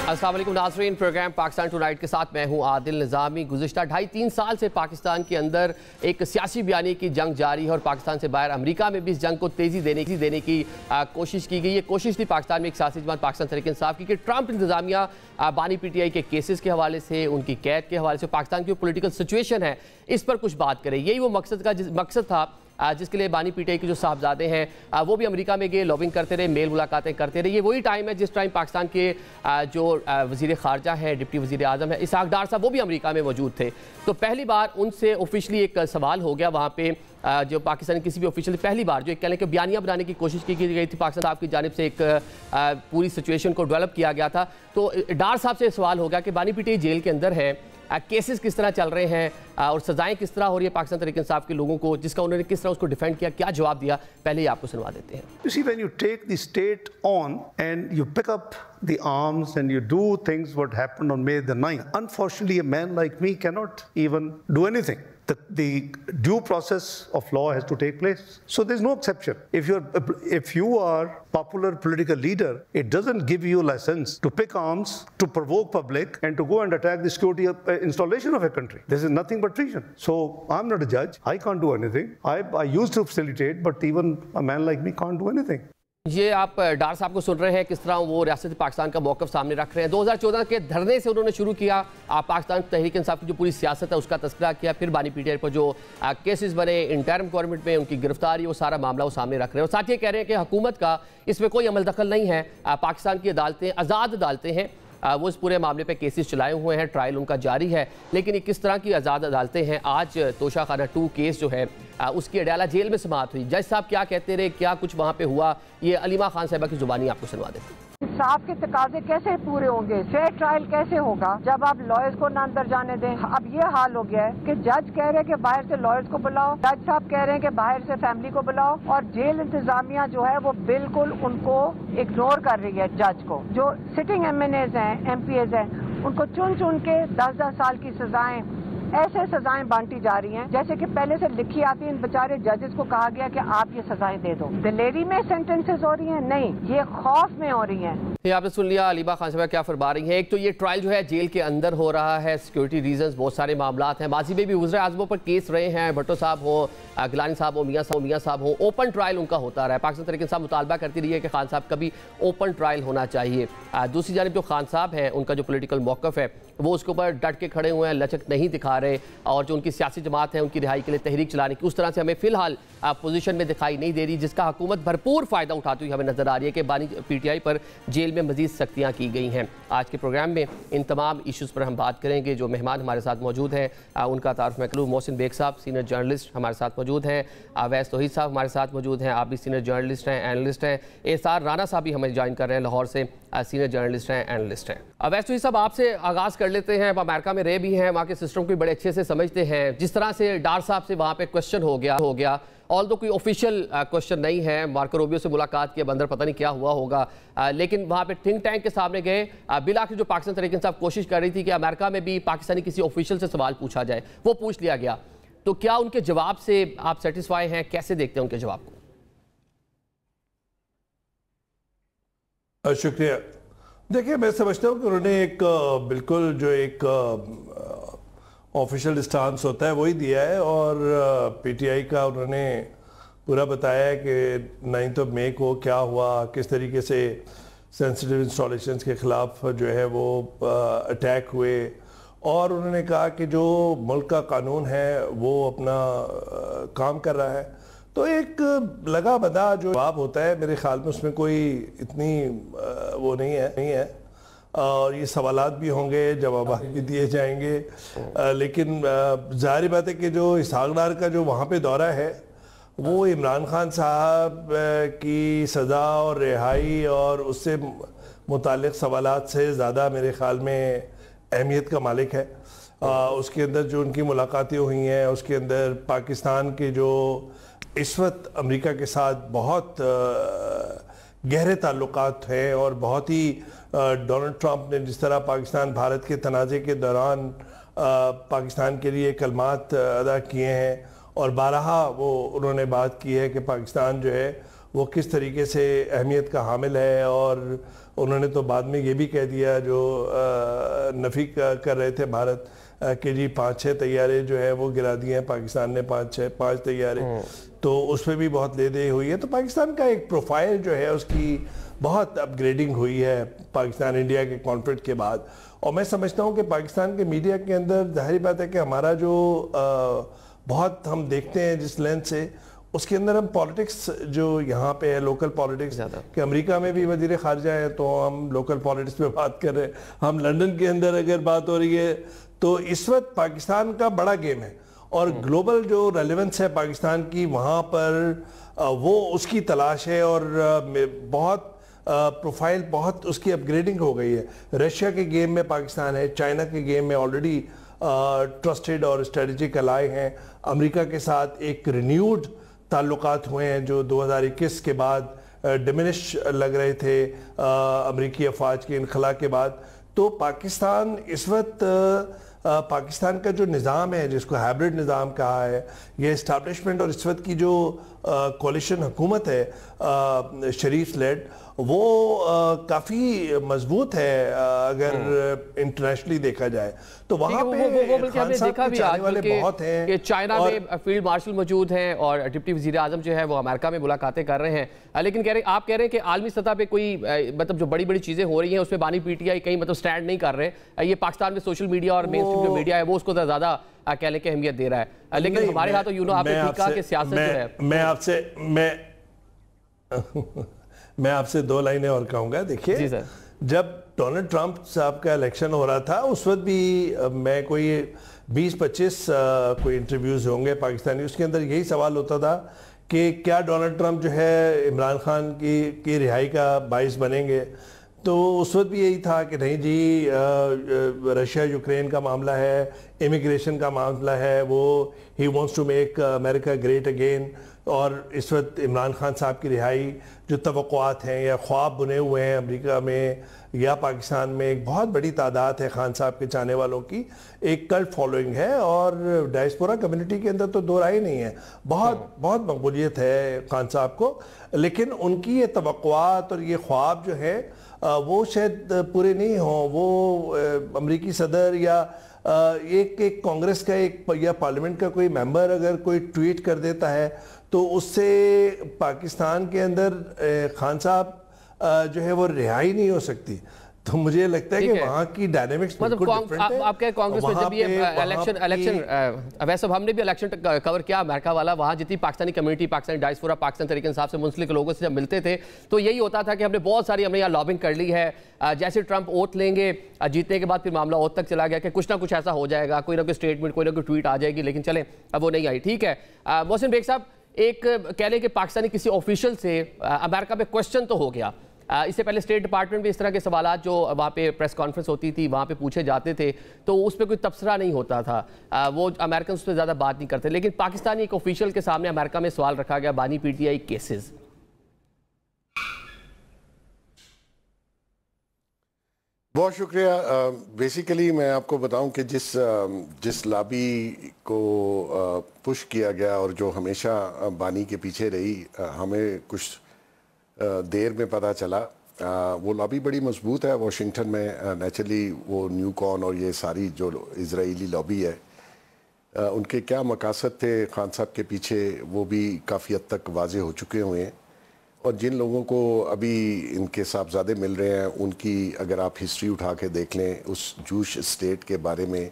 अस्सलाम वालेकुम नाज़रीन, प्रोग्राम पाकिस्तान टुनाइट के साथ मैं हूं आदिल निज़ामी। गुज़िश्ता 2.5-3 साल से पाकिस्तान के अंदर एक सियासी बयानी की जंग जारी है और पाकिस्तान से बाहर अमेरिका में भी इस जंग को तेज़ी देने की कोशिश की गई। ये कोशिश थी पाकिस्तान में एक सियासी जमात पाकिस्तान तहरीक-ए-इंसाफ की कि ट्रंप इंतज़ामिया बानी PTI के केसेस के हवाले से, उनकी कैद के हवाले से, पाकिस्तान की जो पोलिटिकल सिचुएशन है इस पर कुछ बात करें। यही वो मकसद था जिसके लिए बानी PTI के जो साहबजादे हैं वो भी अमेरिका में गए, लॉबिंग करते रहे, मेल मुलाकातें करते रहे। ये वही टाइम है जिस टाइम पाकिस्तान के जो वज़ीर ख़ारजा हैं, डिप्टी वज़ीर आज़म है इसहाक़ डार साहब, वो भी अमेरिका में मौजूद थे। तो पहली बार उनसे ऑफिशियली एक सवाल हो गया वहाँ पे, जो पाकिस्तान किसी भी ऑफिशियल पहली बार जो एक कहने के बयानियाँ बनाने की कोशिश की गई थी पाकिस्तान साहब की जानिब से, एक पूरी सिचुएशन को डेवलप किया गया था। तो डार साहब से सवाल हो गया कि बानी PTI जेल के अंदर है, केसेस किस तरह चल रहे हैं और सजाएं किस तरह हो रही है पाकिस्तान तहरीक-ए-इंसाफ के लोगों को, जिसका उन्होंने किस तरह उसको डिफेंड किया, क्या जवाब दिया, पहले ही आपको सुनवा देते हैं। You see, when you take the state on and you pick up the arms and you do things what happened on May the 9th, unfortunately a man like me cannot even do anything. The due process of law has to take place. So there's no exception. If you are popular political leader, it doesn't give you a license to pick arms, to provoke public, and to go and attack the security installation of a country. This is nothing but treason. So I'm not a judge. I can't do anything. I used to facilitate, but even a man like me can't do anything. ये आप डार साहब को सुन रहे हैं किस तरह वो रियासत पाकिस्तान का मौक़िफ़ सामने रख रहे हैं। 2014 के धरने से उन्होंने शुरू किया, पाकिस्तान तहरीक-ए-इंसाफ की जो पूरी सियासत है उसका तस्करा किया, फिर बानी PTI पर जो केसेस बने इंटरिम गवर्नमेंट में, उनकी गिरफ्तारी, वो सारा मामला वो सामने रख रहे हैं। और साथ ये कह रहे हैं कि हुकूमत का इसमें कोई अमल दखल नहीं है, पाकिस्तान की अदालतें आज़ाद अदालतें हैं, वो इस पूरे मामले पे केसेस चलाए हुए हैं, ट्रायल उनका जारी है। लेकिन ये किस तरह की आज़ाद अदालतें हैं। आज तोशाखाना 2 केस जो है उसकी अडयाला जेल में समाअत हुई। जज साहब क्या कहते रहे, क्या कुछ वहाँ पे हुआ, ये अलीमा खान साहिबा की जुबानी आपको सुनवा देते हैं। इंसाफ के तकाजे कैसे पूरे होंगे, फेयर ट्रायल कैसे होगा जब आप लॉयर्स को ना अंदर जाने दें। अब ये हाल हो गया है कि जज कह रहे हैं कि बाहर से लॉयर्स को बुलाओ, जज साहब कह रहे हैं कि बाहर से फैमिली को बुलाओ, और जेल इंतजामिया जो है वो बिल्कुल उनको इग्नोर कर रही है। जज को जो सिटिंग MNAs हैं, MPAs हैं, उनको चुन चुन के 10-10 साल की सजाएं, ऐसे सजाएं बांटी जा रही हैं जैसे कि पहले से लिखी आती है। इन बेचारे जजेस को कहा गया कि आप ये सजाएं दे दो। दिलेरी में सेंटेंसेस हो रही हैं, नहीं, ये खौफ में हो रही हैं। ये आपने सुन लिया अलीमा खान साहब क्या फरमा रही हैं। एक तो ये ट्रायल जो है जेल के अंदर हो रहा है, सिक्योरिटी रीजंस, बहुत सारे मामला हैं। माजी में भी वज़ीर आज़मों पर केस रहे हैं, भट्टो साहब हो, गिलानी साहब हो, मियाँ साहब हो, ओपन ट्रायल उनका होता रहा है। पाकिस्तान तहरीक-ए-इंसाफ मुतालबा करती रही है कि खान साहब का भी ओपन ट्रायल होना चाहिए। दूसरी जानिब जो खान साहब हैं उनका जो पोलिटिकल मौक़िफ़ है वो उसके ऊपर डट के खड़े हुए हैं, लचक नहीं दिखा रहे, और जो उनकी सियासी जमात है उनकी रिहाई के लिए तहरीक चलाने की उस तरह से हमें फ़िलहाल पोजीशन में दिखाई नहीं दे रही, जिसका हुकूमत भरपूर फ़ायदा उठाती हुई हमें नज़र आ रही है कि बानी PTI पर जेल में मज़ीद सख्तियाँ की गई हैं। आज के प्रोग्राम में इन तमाम इशूज़ पर हम बात करेंगे। जो मेहमान हमारे साथ मौजूद हैं उनका तारुफ मैं करूँ। मोहसिन बेग साहब सीनियर जर्नलिस्ट हमारे साथ मौजूद हैं, अवैस तौहीद साहब हमारे साथ मौजूद हैं, आप भी सीनियर जर्नलिस्ट हैं, एनालिस्ट हैं। एसार राना साहब भी हमें ज्वाइन कर रहे हैं लाहौर से, सीनियर जर्नलिस्ट हैं, एनालिस्ट हैं। अवैस तौहीद साहब आपसे आगाज़ कर लेते हैं। आप अमेरिका में रहे भी हैं, वहाँ के सिस्टम को बड़े अच्छे से समझते हैं। जिस तरह से डार साहब से वहाँ पे क्वेश्चन हो गया ऑल तो कोई ऑफिशियल क्वेश्चन नहीं है, मार्को रूबियो से मुलाकात किया, अंदर पता नहीं क्या हुआ होगा, लेकिन वहाँ पे थिंक टैंक के सामने गए, बिलाखिर जो पाकिस्तान तहरीक-ए-इंसाफ कोशिश कर रही थी कि अमेरिका में भी पाकिस्तानी किसी ऑफिशियल से सवाल पूछा जाए, वो पूछ लिया गया। तो क्या उनके जवाब से आप सेटिस्फाई हैं, कैसे देखते हैं उनके जवाब को? शुक्रिया। देखिए, मैं समझता हूँ कि उन्होंने एक बिल्कुल जो एक ऑफिशियल स्टांस होता है वही दिया है, और PTI का उन्होंने पूरा बताया है कि 9 मई को क्या हुआ, किस तरीके से सेंसिटिव इंस्टॉलेशंस के ख़िलाफ़ जो है वो अटैक हुए, और उन्होंने कहा कि जो मुल्क का कानून है वो अपना काम कर रहा है। तो एक लगा बदा जो जवाब होता है मेरे ख्याल में उसमें कोई इतनी वो नहीं है, और ये सवालात भी होंगे, जवाब भी दिए जाएंगे। लेकिन ज़ाहिर बात है कि जो इसहाक़ डार का जो वहाँ पे दौरा है वो इमरान खान साहब की सज़ा और रिहाई और उससे मुताल्लिक़ सवालात से ज़्यादा मेरे ख़्याल में अहमियत का मालिक है। उसके अंदर जो उनकी मुलाकातें हुई हैं, उसके अंदर पाकिस्तान के जो इस वक्त अमेरिका के साथ बहुत गहरे ताल्लुकात हैं, और बहुत ही डोनाल्ड ट्रंप ने जिस तरह पाकिस्तान भारत के तनाज़े के दौरान पाकिस्तान के लिए कलमात अदा किए हैं, और बारहा वो उन्होंने बात की है कि पाकिस्तान जो है वो किस तरीके से अहमियत का हामिल है। और उन्होंने तो बाद में ये भी कह दिया जो नफ़ी कर रहे थे भारत कि जी 5-6 तैयारे जो है वो गिरा दिए हैं पाकिस्तान ने, 5 तैयारे, तो उसमें भी बहुत ले दे हुई है। तो पाकिस्तान का एक प्रोफाइल जो है उसकी बहुत अपग्रेडिंग हुई है पाकिस्तान इंडिया के कॉन्फ्लिक्ट के बाद। और मैं समझता हूँ कि पाकिस्तान के मीडिया के अंदर जाहिर बात है कि हमारा जो बहुत हम देखते हैं जिस लेंस से, उसके अंदर हम पॉलिटिक्स जो यहाँ पे है, लोकल पॉलिटिक्स, कि अमेरिका में भी वजीर खारजा है तो हम लोकल पॉलिटिक्स पे बात कर रहे हैं, हम लंदन के अंदर अगर बात हो रही है, तो इस वक्त पाकिस्तान का बड़ा गेम है और ग्लोबल जो रेलेवेंस है पाकिस्तान की वहाँ पर वो उसकी तलाश है। और बहुत प्रोफाइल बहुत उसकी अपग्रेडिंग हो गई है। रशिया के गेम में पाकिस्तान है, चाइना के गेम में ऑलरेडी ट्रस्टेड और स्ट्रेटेजिक अलाई हैं। अमेरिका के साथ एक रिन्यूड ताल्लुकात हुए हैं जो 2021 के बाद डिमिनिश लग रहे थे अमेरिकी अफवाज के इनखला के बाद। तो पाकिस्तान इस वक्त पाकिस्तान का जो निज़ाम है जिसको हाइब्रिड निज़ाम कहा है, ये इस्टेब्लिशमेंट और इस वक्त की जो कोलिशन हुकूमत है शरीफ लेड, वो काफ़ी मजबूत है अगर इंटरनेशनली देखा जाए तो वहाँ पे हमने देखा भी आज बहुत हैं कि चाइना में फील्ड मार्शल मौजूद हैं और डिप्टी वजीर आजम जो है वो अमेरिका में मुलाकातें कर रहे हैं। लेकिन आप कह रहे हैं कि आलमी सतह पे कोई मतलब जो बड़ी बड़ी चीज़ें हो रही हैं उसमें बानी पीटीआई कहीं मतलब स्टैंड नहीं कर रहे। ये पाकिस्तान में सोशल मीडिया और मेन स्ट्रीम जो मीडिया है वो उसको ज़्यादा कहने की अहमियत दे रहा है। लेकिन हमारे यहाँ तो आपने ठीक कहा कि सियासत जो है। मैं आपसे 2 लाइनें और कहूँगा। देखिए, जब डोनाल्ड ट्रंप साहब का इलेक्शन हो रहा था उस वक्त भी मैं कोई 20-25 कोई इंटरव्यूज़ होंगे पाकिस्तानी, उसके अंदर यही सवाल होता था कि क्या डोनाल्ड ट्रंप जो है इमरान खान की रिहाई का बाइस बनेंगे। तो उस वक्त भी यही था कि नहीं जी, रशिया यूक्रेन का मामला है, इमिग्रेशन का मामला है, वो he wants to make America great again. और इस वक्त इमरान खान साहब की रिहाई जो तवक्कुआत हैं या ख्वाब बुने हुए हैं अमेरिका में या पाकिस्तान में, एक बहुत बड़ी तादाद है खान साहब के चाहने वालों की, एक कल्ट फॉलोइंग है और डायस्पोरा कम्युनिटी के अंदर तो दो राय नहीं है, बहुत मकबूलियत है खान साहब को। लेकिन उनकी ये तवक्कुआत और ये ख्वाब जो है वो शायद पूरे नहीं हों। वो अमेरिकी सदर या एक कांग्रेस का एक या पार्लियामेंट का कोई मेंबर अगर कोई ट्वीट कर देता है तो उससे पाकिस्तान के अंदर खान साहब जो है वो रिहाई नहीं हो सकती। तो मुझे लगता है कि वहाँ की डायनेमिक्स मतलब आप कह कांग्रेस में जब ये इलेक्शन वैसे हमने भी इलेक्शन कवर किया अमेरिका वाला, वहाँ जितनी पाकिस्तानी कम्युनिटी, पाकिस्तानी डायस्पोरा, पाकिस्तान तरीके इंसाफ से मुंसलिक लोगों से जब मिलते थे तो यही होता था कि हमने बहुत सारी हमने यहाँ लॉबिंग कर ली है। जैसे ट्रंप ओथ लेंगे, जीतने के बाद फिर मामला ओथ तक चला गया कि कुछ ना कुछ ऐसा हो जाएगा, कोई ना कोई स्टेटमेंट, कोई ना कोई ट्वीट आ जाएगी, लेकिन चले अब वो नहीं आई। ठीक है मोहसिन बेग साहब, एक कह लें कि पाकिस्तानी किसी ऑफिशियल से अमेरिका में क्वेश्चन तो हो गया, इससे पहले स्टेट डिपार्टमेंट में इस तरह के सवालात जो वहाँ पे प्रेस कॉन्फ्रेंस होती थी वहाँ पे पूछे जाते थे तो उस पर कोई तबसरा नहीं होता था, वो अमेरिकन उस पर ज़्यादा बात नहीं करते। लेकिन पाकिस्तानी एक ऑफिशियल के सामने अमेरिका में सवाल रखा गया बानी पीटीआई केसेस। बहुत शुक्रिया। बेसिकली मैं आपको बताऊं कि जिस लॉबी को पुश किया गया और जो हमेशा बानी के पीछे रही, हमें कुछ देर में पता चला वो लॉबी बड़ी मजबूत है वाशिंगटन में। नेचुरली वो न्यूकॉन और ये सारी जो इजरायली लॉबी है उनके क्या मकासद थे खान साहब के पीछे वो भी काफ़ी हद तक वाजे हो चुके हुए हैं। और जिन लोगों को अभी इनके साहबजादे मिल रहे हैं उनकी अगर आप हिस्ट्री उठा के देख लें उस जूश स्टेट के बारे में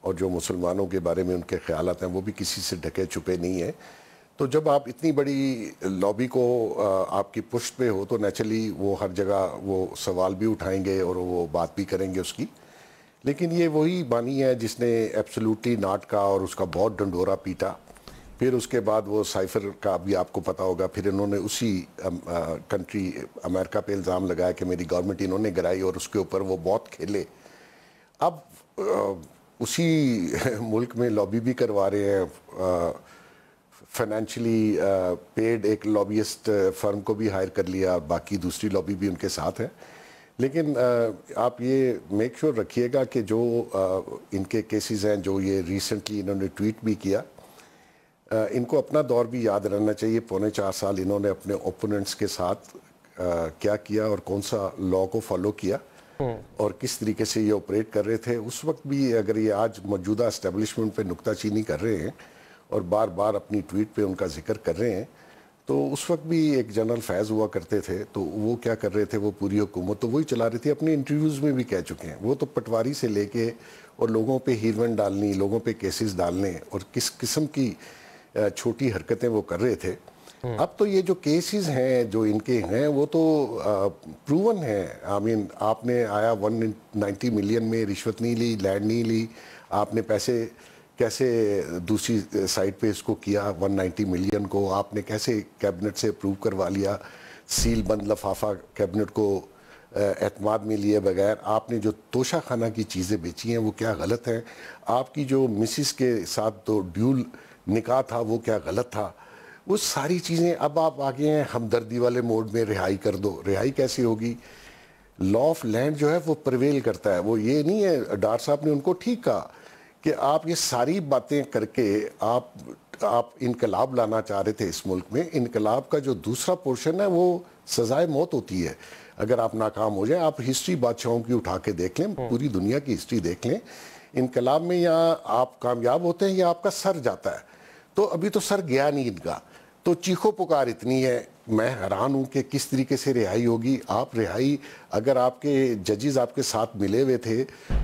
और जो मुसलमानों के बारे में उनके ख्यालात हैं वो भी किसी से ढके छुपे नहीं है। तो जब आप इतनी बड़ी लॉबी को आपकी पुष्ट पे हो तो नेचुरली वो हर जगह वो सवाल भी उठाएंगे और वो बात भी करेंगे उसकी। लेकिन ये वही बानी है जिसने एब्सोल्युटली नॉट का और उसका बहुत डंडोरा पीटा। फिर उसके बाद वो साइफर का भी आपको पता होगा, फिर इन्होंने उसी कंट्री अमेरिका पे इल्ज़ाम लगाया कि मेरी गवर्नमेंट इन्होंने गिराई और उसके ऊपर वो बहुत खेले। अब उसी मुल्क में लॉबी भी करवा रहे हैं, फाइनेंशियली पेड एक लॉबियस्ट फर्म को भी हायर कर लिया, बाकी दूसरी लॉबी भी उनके साथ है। लेकिन आप ये मेक श्योर रखिएगा कि जो इनके केसेस हैं जो ये रिसेंटली इन्होंने ट्वीट भी किया, इनको अपना दौर भी याद रहना चाहिए। 4.25 साल इन्होंने अपने ओपोनेंट्स के साथ क्या किया और कौन सा लॉ को फॉलो किया और किस तरीके से ये ऑपरेट कर रहे थे। उस वक्त भी अगर ये आज मौजूदा एस्टेब्लिशमेंट पे नुक्ताचीनी कर रहे हैं और बार बार अपनी ट्वीट पे उनका जिक्र कर रहे हैं, तो उस वक्त भी एक जनरल फैज़ हुआ करते थे, तो वो क्या कर रहे थे, वो पूरी हुकूमत तो वही चला रही थी। अपने इंटरव्यूज़ में भी कह चुके हैं, वो तो पटवारी से लेके और लोगों पे हीरवन डालनी, लोगों पे केसेस डालने और किस किस्म की छोटी हरकतें वो कर रहे थे। अब तो ये जो केसेस हैं जो इनके हैं वो तो प्रूवन है। आई मीन आपने आया 190 मिलियन में रिश्वत नहीं ली, लैंड नहीं ली, आपने पैसे कैसे दूसरी साइड पे इसको किया 190 मिलियन को, आपने कैसे कैबिनेट से अप्रूव करवा लिया, सील बंद लफाफा कैबिनेट को एतमाद में लिए बगैर आपने जो तोशा खाना की चीज़ें बेची हैं वो क्या गलत है, आपकी जो मिसिस के साथ तो ड्यूल निकाह था वो क्या गलत था, वो सारी चीज़ें। अब आप आगे हैं हमदर्दी वाले मोड में, रिहाई कर दो। रिहाई कैसे होगी? लॉ ऑफ लैंड जो है वो प्रिवेल करता है। वो ये नहीं है, डार साहब ने उनको ठीक कहा कि आप ये सारी बातें करके आप इनकलाब लाना चाह रहे थे इस मुल्क में। इनकलाब का जो दूसरा पोर्शन है वो सजाए मौत होती है अगर आप नाकाम हो जाए। आप हिस्ट्री बादशाहों की उठा के देख लें, पूरी दुनिया की हिस्ट्री देख लें, इनकलाब में या आप कामयाब होते हैं या आपका सर जाता है। तो अभी तो सर गया नहीं इनका, तो चीखो पुकार इतनी है। मैं हैरान हूं कि किस तरीके से रिहाई होगी। आप रिहाई, अगर आपके जजेस आपके साथ मिले हुए थे,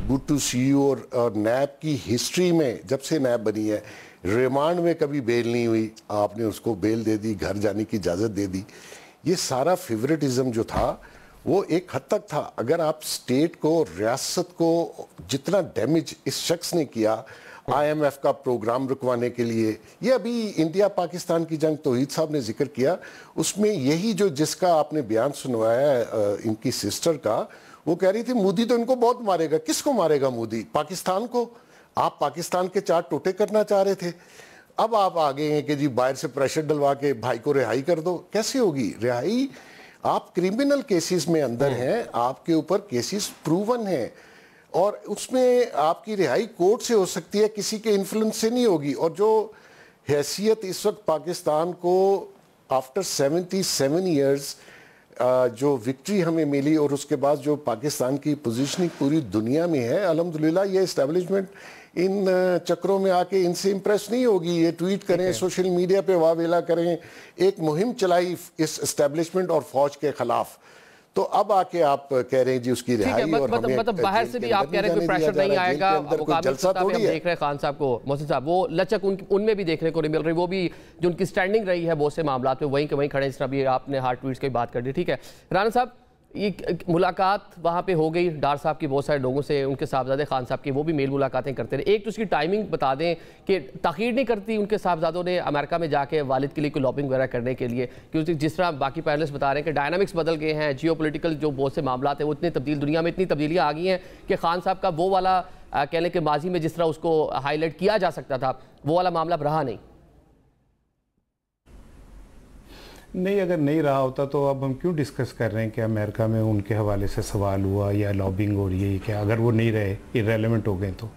गुड टू सी यू। और नैब की हिस्ट्री में जब से नैब बनी है, रिमांड में कभी बेल नहीं हुई, आपने उसको बेल दे दी, घर जाने की इजाज़त दे दी। ये सारा फेवरेटिज्म जो था वो एक हद तक था। अगर आप स्टेट को, रियासत को जितना डैमेज इस शख्स ने किया IMF का प्रोग्राम रुकवाने के लिए, ये अभी इंडिया पाकिस्तान की जंग तौहीद साहब ने जिक्र किया, उसमें यही जो जिसका आपने बयान सुनवाया इनकी सिस्टर का, वो कह रही थी मोदी तो इनको बहुत मारेगा। किसको मारेगा मोदी? पाकिस्तान को। आप पाकिस्तान के 4 टोटे करना चाह रहे थे, अब आप आ गए हैं कि जी बाहर से प्रेशर डलवा के भाई को रिहाई कर दो। कैसे होगी रिहाई? आप क्रिमिनल केसेस में अंदर हैं, आपके ऊपर केसेस प्रूवन हैं और उसमें आपकी रिहाई कोर्ट से हो सकती है, किसी के इन्फ्लुएंस से नहीं होगी। और जो हैसियत इस वक्त पाकिस्तान को आफ्टर 77 ईयर्स जो विक्ट्री हमें मिली और उसके बाद जो पाकिस्तान की पोजीशनिंग पूरी दुनिया में है, अल्हम्दुलिल्लाह ये एस्टेब्लिशमेंट इन चक्रों में आके इनसे इम्प्रेस नहीं होगी। ये ट्वीट करें, सोशल मीडिया पे वावेला करें, एक मुहिम चलाई इस एस्टेब्लिशमेंट और फौज के खिलाफ। तो अब आके आप कह रहे हैं जी उसकी रिहाई और हमें मतलब बाहर से भी आप कह रहे हैं कोई प्रेशर नहीं आएगा। मुकाबले सत्ता में हम देख रहे हैं खान साहब को, मोहसिन साहब, वो लचक उनमें भी देखने को नहीं मिल रही। वो भी जो उनकी स्टैंडिंग रही है बहुत से मामलात में वहीं के वहीं खड़े, जिस तरह भी आपने हार्ट ट्वीट्स की बात कर दी। ठीक है राना साहब, ये मुलाकात वहाँ पे हो गई डार साहब की बहुत सारे लोगों से, उनके साहबजादे खान साहब की, वो भी मेल मुलाकातें करते रहे। एक तो उसकी टाइमिंग बता दें कि ताख़ीर नहीं करती उनके साहबजादों ने अमेरिका में जाके वालिद के लिए कोई लॉबिंग वगैरह करने के लिए, क्योंकि जिस तरह बाकी पैनलिस्ट बता रहे हैं कि डायनामिक्स बदल गए हैं, जियोपॉलिटिकल जो बहुत से मामला हैं वो इतने तब्दील, दुनिया में इतनी तब्दीलियाँ आ गई हैं कि खान साहब का वो वाला कहने के माजी में जिस तरह उसको हाईलाइट किया जा सकता था वो वाला मामला रहा नहीं। नहीं, अगर नहीं रहा होता तो अब हम क्यों डिस्कस कर रहे हैं कि अमेरिका में उनके हवाले से सवाल हुआ या लॉबिंग हो रही है क्या? अगर वो नहीं रहे, इररेलेवेंट हो गए तो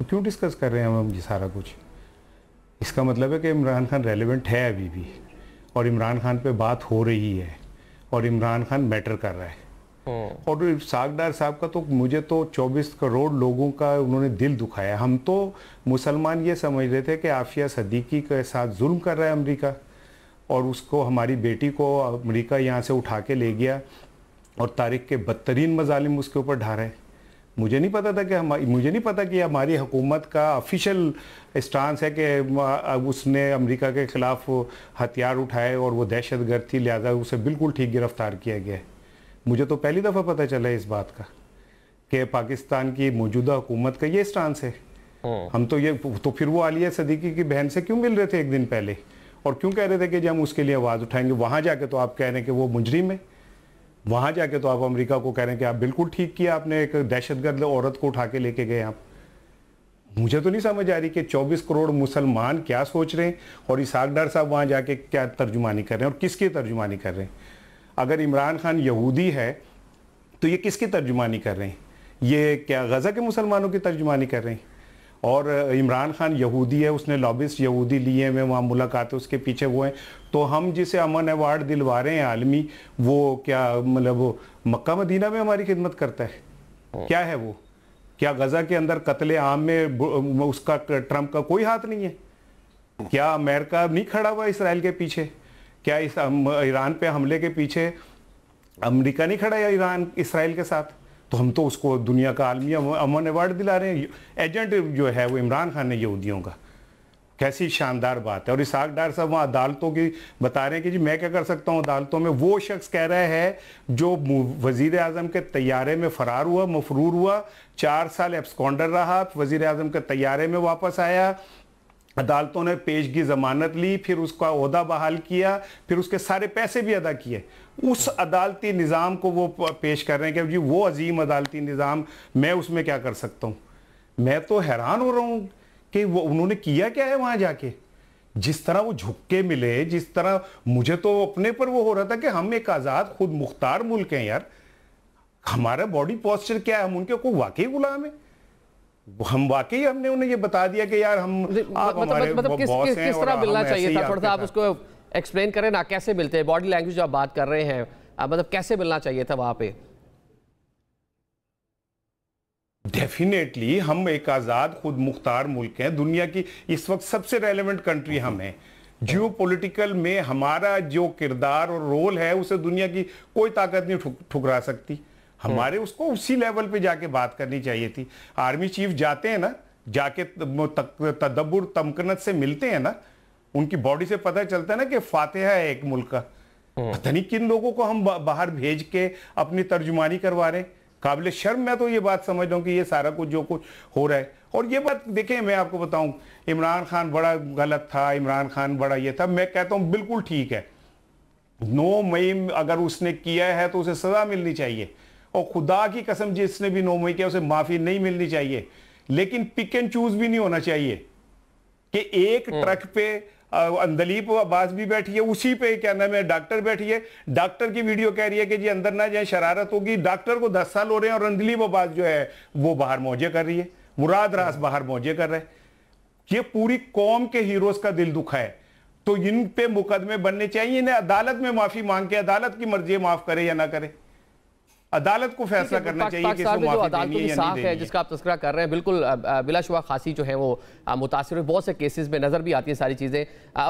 क्यों डिस्कस कर रहे हैं हम ये सारा कुछ? इसका मतलब है कि इमरान खान रेलेवेंट है अभी भी, और इमरान खान पे बात हो रही है और इमरान खान मैटर कर रहा है। और इसाक डार साहब का तो मुझे तो 24 करोड़ लोगों का उन्होंने दिल दुखाया। हम तो मुसलमान ये समझ रहे थे कि आफिया सदीकी के साथ जुल्म कर रहा है अमेरिका, और उसको, हमारी बेटी को अमेरिका यहाँ से उठा के ले गया और तारीख के बदतरीन मजालिम उसके ऊपर ढा रहे हैं। मुझे नहीं पता कि हमारी हुकूमत का ऑफिशियल स्टांस है कि उसने अमेरिका के ख़िलाफ़ हथियार उठाए और वो दहशतगर्द थी, लिहाजा उसे बिल्कुल ठीक गिरफ्तार किया गया है। मुझे तो पहली दफ़ा पता चला इस बात का कि पाकिस्तान की मौजूदा हुकूमत का ये स्टांस है। हम तो फिर वो आलिया सदीकी की बहन से क्यों मिल रहे थे एक दिन पहले और क्यों कह रहे थे कि हम उसके लिए आवाज़ उठाएंगे? वहाँ जाके तो आप कह रहे हैं कि वो मुजरिम है, वहाँ जाके तो आप अमेरिका को कह रहे हैं कि आप बिल्कुल ठीक किया, आपने एक दहशतगर्द औरत को उठा के लेके गए आप। मुझे तो नहीं समझ आ रही कि 24 करोड़ मुसलमान क्या सोच रहे हैं और इसाक डार साहब वहाँ जाके क्या तर्जुमानी कर रहे हैं और किसकी तर्जुमानी कर रहे हैं। अगर इमरान खान यहूदी है तो ये किसकी तर्जुमानी कर रहे हैं? ये क्या गज़ा के मुसलमानों की तर्जुमानी कर रहे हैं? और इमरान खान यहूदी है, उसने लॉबिस्ट यहूदी लिए हैं, वहाँ मुलाकात उसके पीछे वो हैं। तो हम जिसे अमन अवार्ड दिलवा रहे हैं आलमी, वो क्या मतलब वो मक्का मदीना में हमारी खिदमत करता है? क्या है वो? क्या गजा के अंदर कत्ले आम में उसका ट्रंप का कोई हाथ नहीं है? क्या अमेरिका नहीं खड़ा हुआ इसराइल के पीछे? क्या इस ईरान पे हमले के पीछे अमेरिका नहीं खड़ा है ईरान इसराइल के साथ? तो हम तो उसको दुनिया का आलमी अमन अवार्ड दिला रहे हैं। एजेंट जो है वो इमरान खान है यहूदियों का। कैसी शानदार बात है। और इसाक डार साहब वहाँ अदालतों की बता रहे हैं कि जी मैं क्या कर सकता हूँ अदालतों में। वो शख्स कह रहा है जो वजीर आजम के तैयारे में फरार हुआ, मफरूर हुआ, 4 साल एब्सकॉन्डर रहा, वजीर आजम के तैयारे में वापस आया, अदालतों ने पेशगी जमानत ली, फिर उसका ओहदा बहाल किया, फिर उसके सारे पैसे भी अदा किए। उस अदालती निज़ाम को वो पेश कर रहे हैं कि जी वो अजीम अदालती निज़ाम, मैं उसमें क्या कर सकता हूँ। मैं तो हैरान हो रहा हूँ कि वो उन्होंने किया क्या है वहाँ जाके। जिस तरह वो झुक के मिले, जिस तरह मुझे तो अपने पर वो हो रहा था कि हम एक आज़ाद खुद मुख्तार मुल्क हैं यार, हमारा बॉडी पोस्चर क्या है, हम उनके को वाकई गुलाम है। हम वाकई हमने उन्हें ये बता दिया कि यार हम मतलब किस तरह मिलना चाहिए था, थोड़ा सा आप उसको एक्सप्लेन करें ना, कैसे मिलते हैं? बॉडी लैंग्वेज जो आप बात कर रहे हैं, मतलब कैसे मिलना चाहिए था वहां पे? डेफिनेटली हम एक आज़ाद खुद मुख्तार मुल्क हैं, दुनिया की इस वक्त सबसे रेलेवेंट कंट्री हम हैं। जियो पॉलिटिकल में हमारा जो किरदार और रोल है उसे दुनिया की कोई ताकत नहीं ठुकरा सकती। हमारे उसको उसी लेवल पे जाके बात करनी चाहिए थी। आर्मी चीफ जाते हैं ना, जाके तदब्बुर तमकनत से मिलते हैं ना, उनकी बॉडी से पता चलता है ना कि फातिहा है एक मुल्क का। पता नहीं किन लोगों को हम बाहर भेज के अपनी तर्जुमानी करवा रहे हैं। काबिल शर्म मैं तो ये बात समझ रहा हूँ कि ये सारा कुछ जो कुछ हो रहा है। और ये बात देखें, मैं आपको बताऊं, इमरान खान बड़ा गलत था, इमरान खान बड़ा ये था, मैं कहता हूँ बिल्कुल ठीक है। 9 मई अगर उसने किया है तो उसे सजा मिलनी चाहिए, और खुदा की कसम जिसने भी 9 मई किया उसे माफी नहीं मिलनी चाहिए। लेकिन पिक एंड चूज भी नहीं होना चाहिए कि एक ट्रक पे अंदलीप अब्बास भी बैठी है, उसी पे क्या नाम है डॉक्टर बैठी है, डॉक्टर की वीडियो कह रही है कि जी अंदर ना जाए शरारत होगी। डॉक्टर को 10 साल हो रहे हैं और अंदलीप अब्बास जो है वो बाहर मौजे कर रही है, मुराद रास बाहर मौजे कर रहे हैं। ये पूरी कौम के हीरोज का दिल दुखा है। तो इन पे मुकदमे बनने चाहिए, इन्हें अदालत में माफी मांग के अदालत की मर्जी माफ करे या ना करे, अदालत को फैसला करना चाहिए कि इसको माफी देनी है या नहीं देनी है। जिसका आप तस्करा कर रहे हैं, बिल्कुल बिलाशुबा खासी जो है वो मुतासिर हुए, बहुत से केसेस में नजर भी आती है सारी चीजें।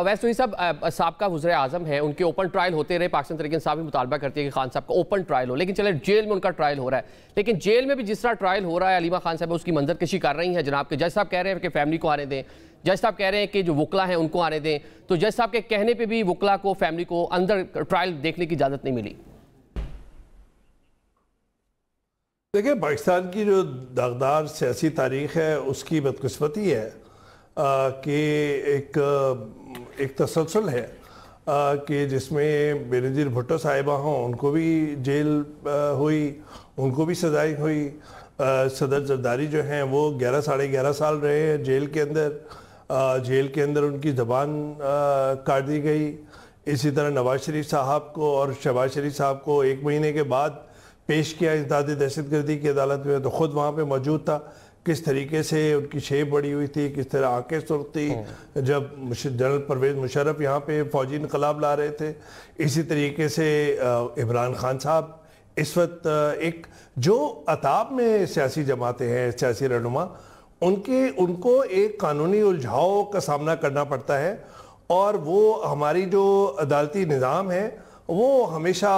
वैसे तो ये सब साबका वज़ीर आज़म है, उनके ओपन ट्रायल होते रहे, पाकिस्तान तहरीक इंसाफ भी मुतालबा करती है कि खान साहब का ओपन ट्रायल हो, लेकिन चले जेल में उनका ट्रायल हो रहा है। लेकिन जेल में भी जिस तरह ट्रायल हो रहा है, अलीमा खान साहब उसकी मंजरकशी कर रही है जनाब के जज साहब कह रहे हैं कि फैमिली को आने दें, जज साहब कह रहे हैं कि जो वकला हैं उनको आने दें। तो जज साहब के कहने पर भी वकला को, फैमिली को अंदर ट्रायल देखने की इजाज़त नहीं मिली। देखिए, पाकिस्तान की जो दागदार सियासी तारीख है उसकी बदकिस्मती है कि एक तसलसल है कि जिसमें बेनज़ीर भुट्टो साहिबा हों, उनको भी जेल हुई, उनको भी सजाएं हुई। सदर जरदारी जो हैं वो 11 साढ़े 11 साल रहे हैं जेल के अंदर। जेल के अंदर उनकी ज़बान काट दी गई। इसी तरह नवाज शरीफ साहब को और शहबाज शरीफ साहब को 1 महीने के बाद पेश किया इंसदाद दहशतगर्दी की अदालत में, तो ख़ुद वहाँ पे मौजूद था। किस तरीके से उनकी शेप बड़ी हुई थी, किस तरह आंखें सुर्ख थी जब जनरल परवेज़ मुशर्रफ यहाँ पे फ़ौजी इनकलाब ला रहे थे। इसी तरीके से इमरान खान साहब इस वक्त एक जो अताब में सियासी जमातें हैं, सियासी रहनुमा, उनको एक कानूनी उलझाव का सामना करना पड़ता है। और वो हमारी जो अदालती निज़ाम है वो हमेशा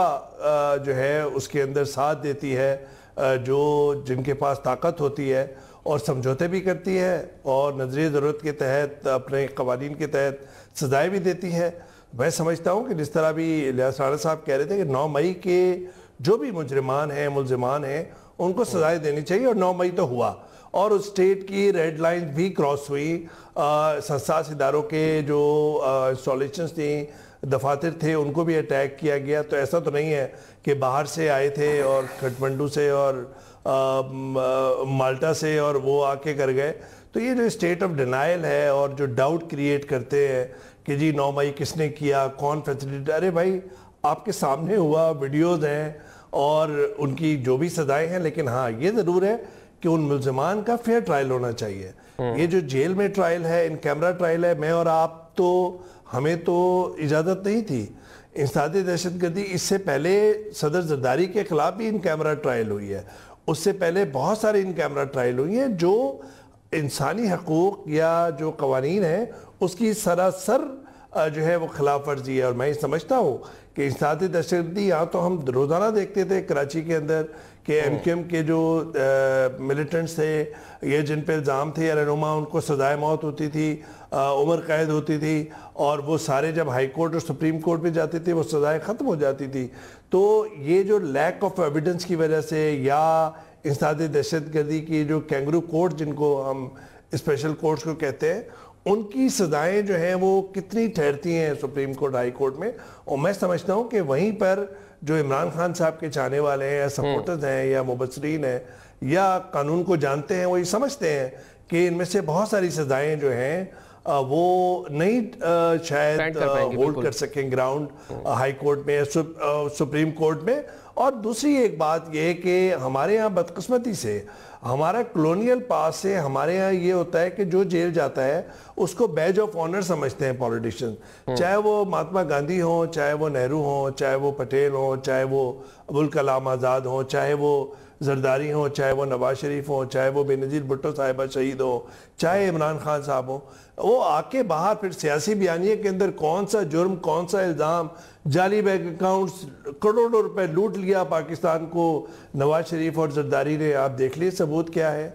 जो है उसके अंदर साथ देती है, जो जिनके पास ताकत होती है और समझौते भी करती है और नजरिए ज़रूरत के तहत अपने कवानीन के तहत सजाएं भी देती है। मैं समझता हूँ कि जिस तरह भी लियास राणा साहब कह रहे थे कि 9 मई के जो भी मुजरिमान हैं, मुलजिमान हैं, उनको सजाएं देनी चाहिए। और 9 मई तो हुआ और उस स्टेट की रेड लाइन भी क्रॉस हुई। संस्थास इदारों के जो इंस्टॉलेशंस थी, दफातर थे, उनको भी अटैक किया गया। तो ऐसा तो नहीं है कि बाहर से आए थे और काठमांडू से और माल्टा से और वो आके कर गए। तो ये जो स्टेट ऑफ डिनाइल है और जो डाउट क्रिएट करते हैं कि जी 9 मई किसने किया, कौन फैसिलिटेट, अरे भाई आपके सामने हुआ, वीडियोज़ हैं और उनकी जो भी सजाएं हैं। लेकिन हाँ, ये ज़रूर है कि उन मुल्ज़िमान का फेयर ट्रायल होना चाहिए। ये जो जेल में ट्रायल है, इन कैमरा ट्रायल है, मैं और आप तो हमें तो इजाज़त नहीं थी। इंसदादे दहशतगर्दी इससे पहले सदर जरदारी के खिलाफ भी इन कैमरा ट्रायल हुई है, उससे पहले बहुत सारे इन कैमरा ट्रायल हुई हैं जो इंसानी हकूक़ या जो कवानीन है उसकी सरासर जो है वो खिलाफ वर्जी है। और मैं समझता हूँ कि इंसदादे दहशतगर्दी यहाँ तो हम रोज़ाना देखते थे कराची के अंदर कि MQM के जो मिलिटेंट्स थे, ये जिन पे इल्ज़ाम थे रहनुमा, उनको सजाए मौत होती थी, उम्र कैद होती थी, और वो सारे जब हाई कोर्ट और सुप्रीम कोर्ट में जाते थे वो सजाएं ख़त्म हो जाती थी। तो ये जो लैक ऑफ एविडेंस की वजह से या इंसदादे दहशतगर्दी की जो कैंगरू कोर्ट जिनको हम स्पेशल कोर्ट्स को कहते हैं, उनकी सजाएं जो हैं वो कितनी ठहरती हैं सुप्रीम कोर्ट हाई कोर्ट में। और मैं समझता हूँ कि वहीं पर जो इमरान खान साहब के चाहने वाले हैं या सपोर्टर्स हैं या मुबसरीन हैं या कानून को जानते हैं, वो ये समझते हैं कि इनमें से बहुत सारी सजाएं जो हैं वो नहीं शायद होल्ड कर सकें ग्राउंड हाई कोर्ट में, सुप्रीम कोर्ट में। और दूसरी एक बात ये कि हमारे यहाँ बदकिस्मती से हमारा कॉलोनियल पास से हमारे यहाँ ये होता है कि जो जेल जाता है उसको बैज ऑफ ऑनर समझते हैं पॉलिटिशियन, चाहे वो महात्मा गांधी हो, चाहे वो नेहरू हो, चाहे वो पटेल हो, चाहे वो अबुल कलाम आज़ाद हो, चाहे वो जरदारी हो, चाहे वो नवाज शरीफ हो, चाहे वो बेनज़ीर भुट्टो साहिबा शहीद हो, चाहे इमरान खान साहब हो। वो आके बाहर फिर सियासी बयानिए के अंदर कौन सा जुर्म, कौन सा इल्ज़ाम, जाली बैंक अकाउंट्स, करोड़ों रुपए लूट लिया पाकिस्तान को नवाज शरीफ और जरदारी ने, आप देख लिए सबूत क्या है।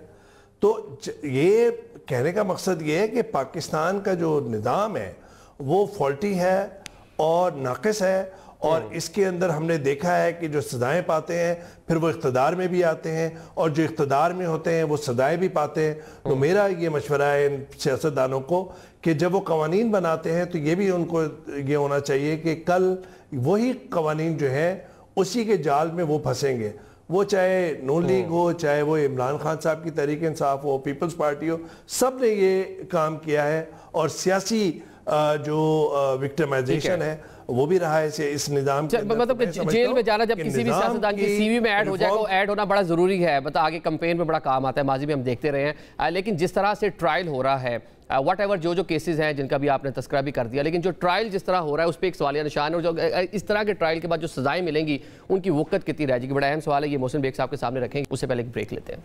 तो ये कहने का मकसद ये है कि पाकिस्तान का जो निज़ाम है वो फॉल्टी है और नाक़िस है, और इसके अंदर हमने देखा है कि जो सजाएं पाते हैं फिर वो इख्तदार में भी आते हैं, और जो इख्तदार में होते हैं वो सजाएं भी पाते हैं। तो मेरा ये मशवरा है इन सियासतदानों को कि जब वो कवानीन बनाते हैं तो ये भी उनको ये होना चाहिए कि कल वही कवानीन जो है उसी के जाल में वो फंसेंगे, वो चाहे नून लीग हो, चाहे वो इमरान खान साहब की तहरीक इंसाफ हो, पीपल्स पार्टी हो, सब ने ये काम किया है। और सियासी जो विक्टिमाइजेशन है वो भी रहा है इस निजाम के, मतलब जेल में जाना जब किसी भी सियासतदान की सीवी में ऐड हो जाए, वो ऐड होना बड़ा जरूरी है, मतलब आगे कैंपेन में बड़ा काम आता है, माजी में हम देखते रहे हैं। लेकिन जिस तरह से ट्रायल हो रहा है, वट एवर जो केसेस हैं जिनका भी आपने तस्करा भी कर दिया, लेकिन जो ट्रायल जिस तरह हो रहा है उस पर एक सवालिया निशान है, और जो इस तरह के ट्रायल के बाद जो सजाएं मिलेंगी उनकी वक़्त कितनी रह जाएगी, बड़ा अहम सवाल है। ये मोहसिन बेग साहब के सामने रखेंगे, उससे पहले एक ब्रेक लेते हैं।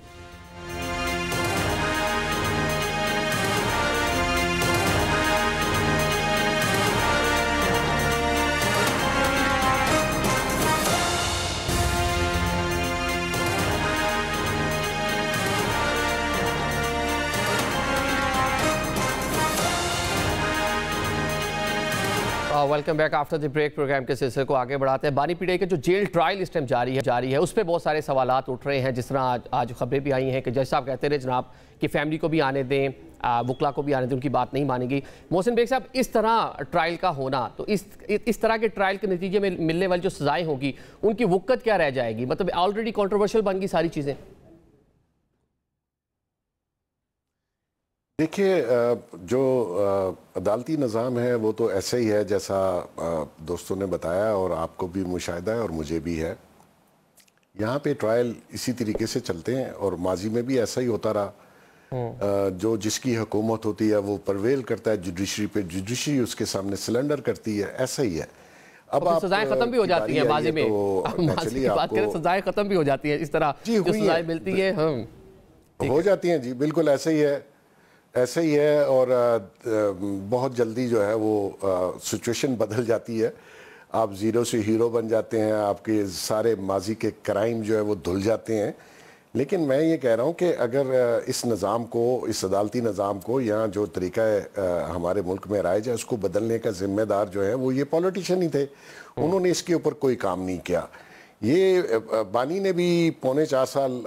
Welcome back after the break. Programme के सिलसिले को आगे बढ़ाते हैं। बानी पीटीआई के जो जेल ट्रायल इस टाइम जारी है उस पर बहुत सारे सवालात उठ रहे हैं, जिस तरह आज खबरें भी आई हैं कि जज साहब कहते रहे जनाब कि फैमिली को भी आने दें, वकला को भी आने दें, उनकी बात नहीं मानेगी। मोहसिन बेग साहब, इस तरह ट्रायल का होना, तो इस तरह के ट्रायल के नतीजे में मिलने वाली जो सजाएं होगी उनकी वक़्त क्या रह जाएगी? मतलब ऑलरेडी कॉन्ट्रोवर्शियल बन गई सारी चीज़ें। देखिए, जो अदालती निज़ाम है वो तो ऐसा ही है जैसा दोस्तों ने बताया, और आपको भी मुशाहिदा है और मुझे भी है। यहाँ पे ट्रायल इसी तरीके से चलते हैं और माजी में भी ऐसा ही होता रहा। जो जिसकी हुकूमत होती है वो परवेल करता है जुडिशरी पे, जुडिशरी उसके सामने सिलेंडर करती है, ऐसा ही है। अब आप सजाएं खत्म भी हो जाती हैं माजी में, माजी की बात करें, सजाएं खत्म भी हो जाती हैं, इस तरह जो सजाएं मिलती है हो जाती हैं जी, बिल्कुल ऐसे ही है। और बहुत जल्दी जो है वो सिचुएशन बदल जाती है, आप ज़ीरो से हीरो बन जाते हैं, आपके सारे माजी के क्राइम जो है वो धुल जाते हैं। लेकिन मैं ये कह रहा हूँ कि अगर इस निज़ाम को, इस अदालती निज़ाम को, यहाँ जो तरीका हमारे मुल्क में राइज है उसको बदलने का ज़िम्मेदार जो है वो ये पॉलिटिशियन ही थे। उन्होंने इसके ऊपर कोई काम नहीं किया। ये बानी ने भी 4.25 साल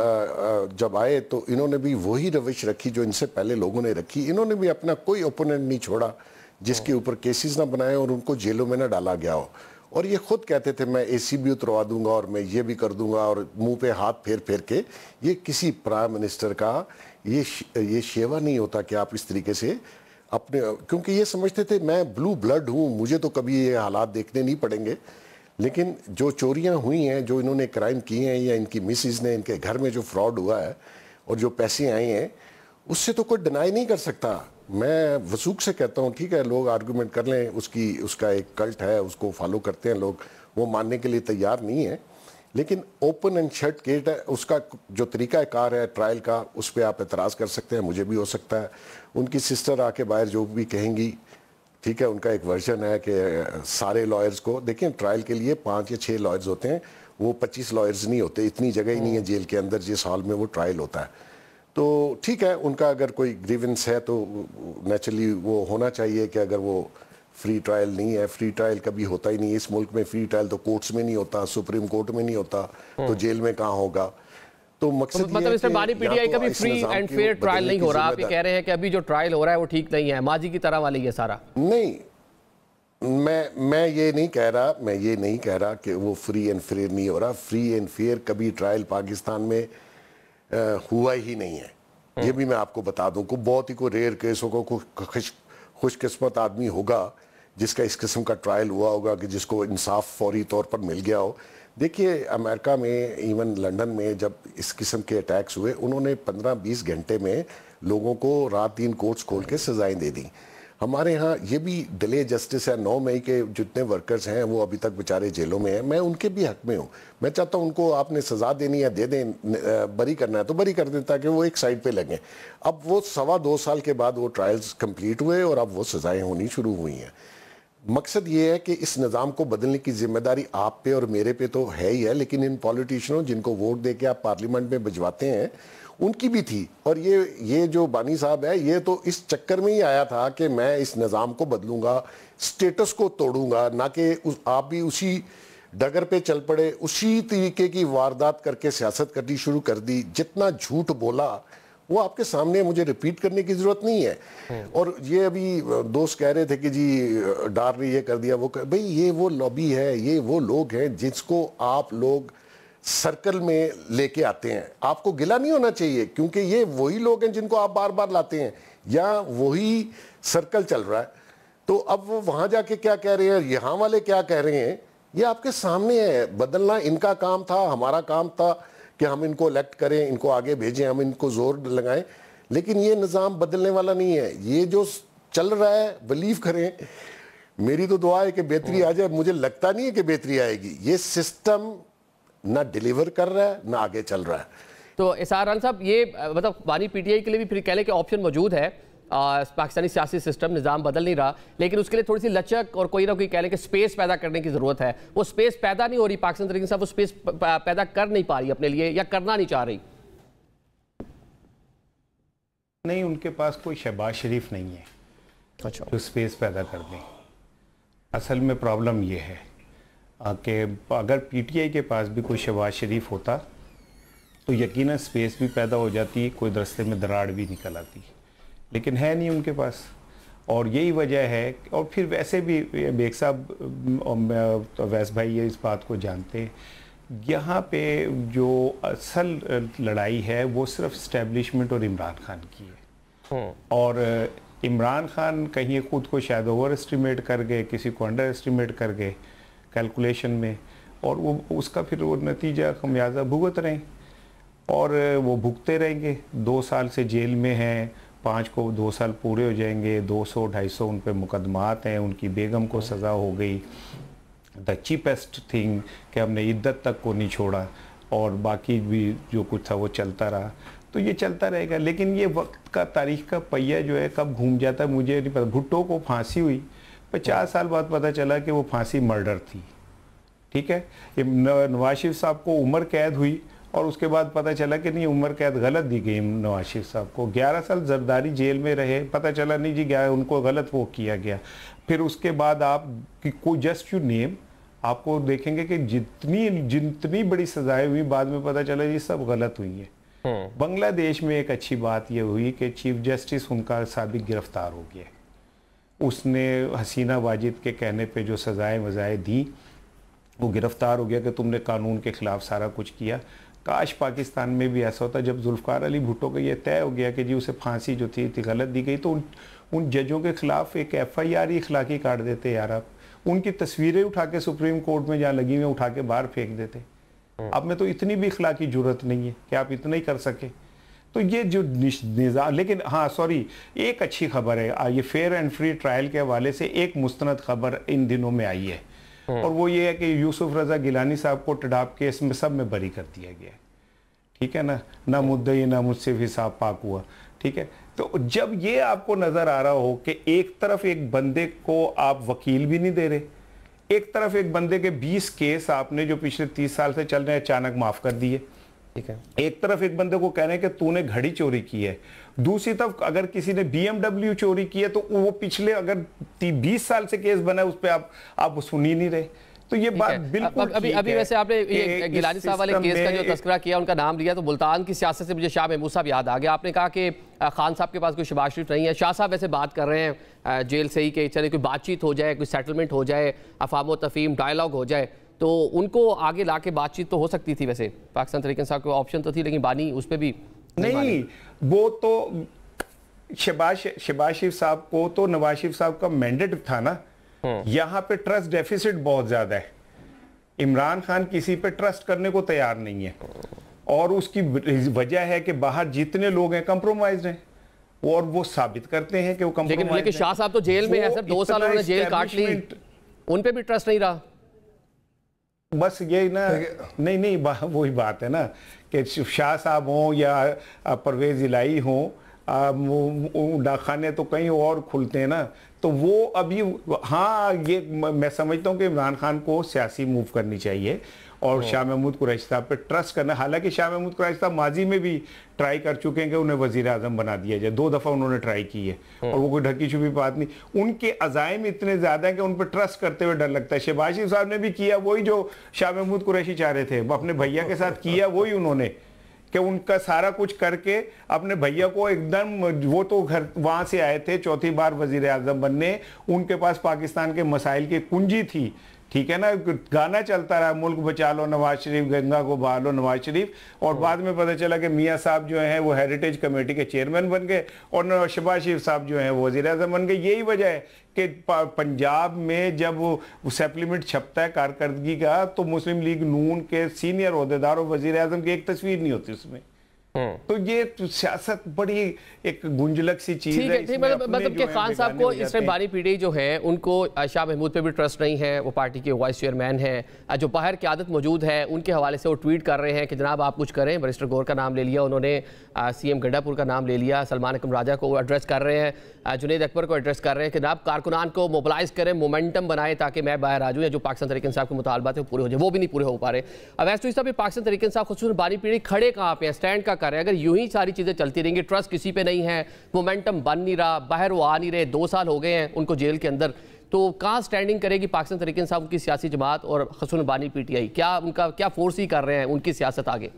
जब आए तो इन्होंने भी वही रविश रखी जो इनसे पहले लोगों ने रखी। इन्होंने भी अपना कोई ओपोनेंट नहीं छोड़ा जिसके ऊपर केसेस ना बनाए और उनको जेलों में ना डाला गया हो। और ये खुद कहते थे मैं AC भी उतरवा दूंगा और मैं ये भी कर दूंगा, और मुंह पे हाथ फेर के। ये किसी प्राइम मिनिस्टर का ये शेवा नहीं होता कि आप इस तरीके से अपने, क्योंकि ये समझते थे मैं ब्लू ब्लड हूँ, मुझे तो कभी ये हालात देखने नहीं पड़ेंगे। लेकिन जो चोरियां हुई हैं, जो इन्होंने क्राइम किए हैं, या इनकी मिसिस ने, इनके घर में जो फ्रॉड हुआ है और जो पैसे आए हैं, उससे तो कोई डिनाई नहीं कर सकता। मैं वसूख से कहता हूँ, ठीक है लोग आर्गूमेंट कर लें, उसका एक कल्ट है, उसको फॉलो करते हैं लोग, वो मानने के लिए तैयार नहीं है, लेकिन ओपन एंड शट गेट है, उसका जो तरीकाकार है ट्रायल का, उस पर आप एतराज़ कर सकते हैं, मुझे भी हो सकता है। उनकी सिस्टर आके बाहर जो भी कहेंगी, ठीक है, उनका एक वर्जन है कि सारे लॉयर्स को देखें, ट्रायल के लिए 5 या 6 लॉयर्स होते हैं, वो 25 लॉयर्स नहीं होते, इतनी जगह ही नहीं है जेल के अंदर जिस हॉल में वो ट्रायल होता है। तो ठीक है, उनका अगर कोई ग्रीवेंस है तो नेचुरली वो होना चाहिए कि अगर वो फ्री ट्रायल नहीं है, फ्री ट्रायल कभी होता ही नहीं है इस मुल्क में, फ्री ट्रायल तो कोर्ट्स में नहीं होता, सुप्रीम कोर्ट में नहीं होता, तो जेल में कहाँ होगा। तो मकसद मतलब इसमें बानी पीटीआई का भी फ्री एंड फेयर ट्रायल नहीं हो रहा। आप ये कह रहे हैं कि अभी जो ट्रायल हो रहा है वो ठीक नहीं है, माजी की तरह वाली है सारा? नहीं, मैं ये नहीं कह रहा कि वो फ्री एंड फेयर नहीं हो रहा। फ्री एंड फेयर कभी ट्रायल पाकिस्तान में हुआ ही नहीं है, ये भी मैं आपको बता दूं। को बहुत ही को रेयर केसों को खुशकिस्मत आदमी होगा जिसका इस किस्म का ट्रायल हुआ होगा कि जिसको इंसाफ फौरी तौर पर मिल गया हो। देखिए अमेरिका में, इवन लंदन में जब इस किस्म के अटैक्स हुए, उन्होंने 15-20 घंटे में लोगों को रात दिन कोर्ट्स खोल के सजाएं दे दी। हमारे यहाँ ये भी डिले जस्टिस है। 9 मई के जितने वर्कर्स हैं वो अभी तक बेचारे जेलों में हैं, मैं उनके भी हक में हूँ। मैं चाहता हूँ उनको आपने सज़ा देनी है दे दें, बरी करना है तो बरी कर दें ताकि वो एक साइड पे लगें। अब वो 2.25 साल के बाद वो ट्रायल्स कंप्लीट हुए और अब वो सज़ाएँ होनी शुरू हुई हैं। मकसद ये है कि इस निज़ाम को बदलने की जिम्मेदारी आप पे और मेरे पे तो है ही है, लेकिन इन पॉलिटिशियनों जिनको वोट दे के आप पार्लियामेंट में भिजवाते हैं उनकी भी थी। और ये जो बानी साहब है, ये तो इस चक्कर में ही आया था कि मैं इस निज़ाम को बदलूंगा, स्टेटस को तोड़ूंगा, ना कि आप भी उसी डगर पे चल पड़े, उसी तरीके की वारदात करके सियासत करनी शुरू कर दी। जितना झूठ बोला वो आपके सामने, मुझे रिपीट करने की जरूरत नहीं है। और ये अभी दोस्त कह रहे थे कि जी डार ने ये कर दिया वो भाई ये वो लॉबी है, ये वो लोग हैं जिसको आप लोग सर्कल में लेके आते हैं। आपको गिला नहीं होना चाहिए क्योंकि ये वही लोग हैं जिनको आप बार बार लाते हैं, या वही सर्कल चल रहा है। तो अब वो वहां जाके क्या कह रहे हैं, यहाँ वाले क्या कह रहे हैं, ये आपके सामने है। बदलना इनका काम था, हमारा काम था कि हम इनको इलेक्ट करें, इनको आगे भेजें, हम इनको जोर लगाएं, लेकिन ये निज़ाम बदलने वाला नहीं है। ये जो चल रहा है, बिलीव करें, मेरी तो दुआ है कि बेहतरी आ जाए, मुझे लगता नहीं है कि बेहतरी आएगी। ये सिस्टम ना डिलीवर कर रहा है ना आगे चल रहा है। तो इसार राना साहब, ये मतलब बानी पीटीआई के लिए भी फिर कह लें कि ऑप्शन मौजूद है, पाकिस्तानी सियासी सिस्टम निज़ाम बदल नहीं रहा, लेकिन उसके लिए थोड़ी सी लचक और कोई ना कोई कह लें कि स्पेस पैदा करने की ज़रूरत है। वो स्पेस पैदा नहीं हो रही, पाकिस्तान तहरीक साहब वो स्पेस पैदा कर नहीं पा रही अपने लिए, या करना नहीं चाह रही। नहीं, उनके पास कोई शहबाज शरीफ नहीं है अच्छा जो स्पेस पैदा कर दें। असल में प्रॉब्लम ये है कि अगर पीटीआई के पास भी कोई शहबाज शरीफ होता तो यकीनन स्पेस भी पैदा हो जाती, कोई रास्ते में दरार भी निकल आती, लेकिन है नहीं उनके पास। और यही वजह है। और फिर वैसे भी बेग साहब तो वैस भाई ये इस बात को जानते हैं, यहाँ पे जो असल लड़ाई है वो सिर्फ इस्टेब्लिशमेंट और इमरान खान की है। और इमरान खान कहीं खुद को शायद ओवर एस्टिमेट कर गए, किसी को अंडर एस्टिमेट कर गए कैलकुलेशन में, और वो उसका फिर वो नतीजा खमियाजा भुगत रहे हैं और वो भुगते रहेंगे। 2 साल से जेल में हैं, 5 को 2 साल पूरे हो जाएंगे, 200-250 उन पे मुकदमात हैं, उनकी बेगम को सज़ा हो गई। द चीपेस्ट थिंग कि हमने इद्दत तक को नहीं छोड़ा और बाकी भी जो कुछ था वो चलता रहा। तो ये चलता रहेगा, लेकिन ये वक्त का, तारीख का पहिया जो है कब घूम जाता है मुझे नहीं पता। भुट्टो को फांसी हुई, 50 साल बाद पता चला कि वो फांसी मर्डर थी, ठीक है। नवाज शरीफ साहब को उम्र कैद हुई और उसके बाद पता चला कि नहीं, उम्र कैद गलत दी गई नवाज शरीफ साहब को। 11 साल जरदारी जेल में रहे, पता चला नहीं जी उनको गलत वो किया गया। फिर उसके बाद आप कोई जस्ट यू नेम, आपको देखेंगे कि जितनी बड़ी सजाएं हुई, बाद में पता चला ये सब गलत हुई है। बांग्लादेश में एक अच्छी बात यह हुई कि चीफ जस्टिस उनका साबिक गिरफ्तार हो गया। उसने हसीना वाजिद के कहने पे जो सजाएं वजाएं दी, वो गिरफ्तार हो गया कि तुमने कानून के खिलाफ सारा कुछ किया। काश पाकिस्तान में भी ऐसा होता। जब जुल्फ़कार अली भुट्टो का ये तय हो गया कि जी उसे फांसी जो थी गलत दी गई, तो उन जजों के खिलाफ एक FIR ही इखलाकी काट देते यार। आप उनकी तस्वीरें उठा के सुप्रीम कोर्ट में जहाँ लगी हुई उठा के बाहर फेंक देते। अब में तो इतनी भी इखलाकी जुर्रत नहीं है कि आप इतना ही कर सके। तो ये जो निज़ाम, लेकिन हाँ सॉरी, एक अच्छी खबर है, ये फेयर एंड फ्री ट्रायल के हवाले से एक मुस्तनद खबर इन दिनों में आई है, और वो ये है कि यूसुफ रजा गिलानी साहब को टडाप केस में सब में बरी कर दिया गया है, ठीक है ना मुद्दई ना मुझसे हिसाब पाक हुआ, ठीक है। तो जब ये आपको नजर आ रहा हो कि एक तरफ एक बंदे को आप वकील भी नहीं दे रहे, एक तरफ एक बंदे के 20 केस आपने जो पिछले 30 साल से चल रहे हैं अचानक माफ कर दिए, ठीक है, एक तरफ एक बंदे को कह रहे हैं कि तूने घड़ी चोरी की है, दूसरी तरफ अगर किसी ने BMW चोरी की है तो वो पिछले अगर 20 साल से केस बना है उस पर आप सुन ही नहीं रहे। तो ये बात बिल्कुल अभी वैसे आपने गिलानी साहब वाले केस का जो तस्करा किया, उनका नाम लिया, तो मुल्तान की सियासत से मुझे शाह महमूद साहब याद आ गया। आपने कहा कि खान साहब के पास कोई शबाज शरीफ नहीं है, शाह साहब वैसे बात कर रहे हैं जेल से ही कि चले कोई बातचीत हो जाए, कोई सेटलमेंट हो जाए, अफाम तफहीम डायलॉग हो जाए, तो उनको आगे ला के बातचीत तो हो सकती थी। वैसे पाकिस्तान तहरीक इंसाफ को ऑप्शन तो थी, लेकिन बानी उस पर भी नहीं, वो तो शहबाज शरीफ साहब को तो नवाज शरीफ साहब का मैंडेट था ना, यहाँ पे ट्रस्ट डेफिसिट बहुत ज्यादा है, इमरान खान किसी पे ट्रस्ट करने को तैयार नहीं है, और उसकी वजह है कि बाहर जितने लोग हैं कंप्रोमाइज हैं, और वो साबित करते हैं कि वो कंप्रोमाइज। लेकिन शाह साहब तो जेल में है सर, 2 साल उन्होंने जेल काट ली, उन पे भी ट्रस्ट नहीं रहा। बस यही ना, नहीं वही बात है ना कि शाह साहब हों या परवेज इलाही हों, डाकखाने तो कहीं और खुलते हैं ना, तो वो अभी हाँ, ये मैं समझता हूँ कि इमरान खान को सियासी मूव करनी चाहिए और शाह महमूद कुरैशी साहब पे ट्रस्ट करना। हालांकि शाह महमूद कुरैशी साहब माजी में भी ट्राई कर चुके हैं कि उन्हें वजीर आजम बना दिया जाए, 2 दफ़ा उन्होंने ट्राई की है, और वो कोई ढकी छुपी बात नहीं। उनके अज़ाइम इतने ज़्यादा हैं कि उन पर ट्रस्ट करते हुए डर लगता है। शहबाज शरीफ साहब ने भी किया वही जो शाह महमूद कुरैशी चाह रहे थे, अपने भैया के साथ किया वही उन्होंने, कि उनका सारा कुछ करके अपने भैया को एकदम, वो तो घर वहां से आए थे चौथी बार वजीर आजम बनने, उनके पास पाकिस्तान के मसाइल की कुंजी थी, ठीक है ना, गाना चलता रहा मुल्क बचा लो नवाज शरीफ, गंगा को बहा लो नवाज शरीफ, और बाद में पता चला कि मियाँ साहब जो हैं वो हेरिटेज कमेटी के चेयरमैन बन गए और शहबाज शरीफ साहब जो हैं वो वजीर आजम बन गए। यही वजह है कि पंजाब में जब वो सप्लीमेंट छपता है कारकर्दगी का, तो मुस्लिम लीग नून के सीनियर ओहदेदार और वजीर आजम की एक तस्वीर नहीं होती उसमें। तो ये सियासत बड़ी एक गुंजलक सी चीज है। मतलब कि खान साहब को इस टाइम बानी पीढ़ी जो है उनको शाह महमूद पे भी ट्रस्ट नहीं है, वो पार्टी के वाइस चेयरमैन हैं, जो बाहर की आदत मौजूद है उनके हवाले से वो ट्वीट कर रहे हैं कि जनाब आप कुछ करें। बैरिस्टर गौर का नाम ले लिया उन्होंने, CM गंडापुर का नाम ले लिया, सलमान अकरम राजा को एड्रेस कर रहे हैं, जुनैद अकबर को एड्रेस कर रहे हैं कि जनाब कारकुनान को मोबिलाइज करें, मोमेंटम बनाए ताकि मैं बाहर आ जाऊँ, या जो पाकिस्तान तहरीक इंसाफ के मुतालबात है वो पूरे हो जाए, वो भी नहीं पूरे हो पा रहे। अब वैसे तो पाकिस्तान तहरीक इंसाफ खुसूसन बानी पीढ़ी खड़े कहाँ पे हैं, स्टैंड का कर रहे हैं? अगर यूं ही सारी चीज़ें चलती रहेंगी, ट्रस्ट किसी पे नहीं है, मोमेंटम बन नहीं रहा, बाहर वो आ नहीं रहे, 2 साल हो गए हैं उनको जेल के अंदर, तो कहाँ स्टैंडिंग करेगी पाकिस्तान तहरीक इंसाफ, उनकी सियासी जमात और खुसूसन बानी PTI? क्या उनका क्या फोर्स ही कर रहे हैं उनकी सियासत आगे?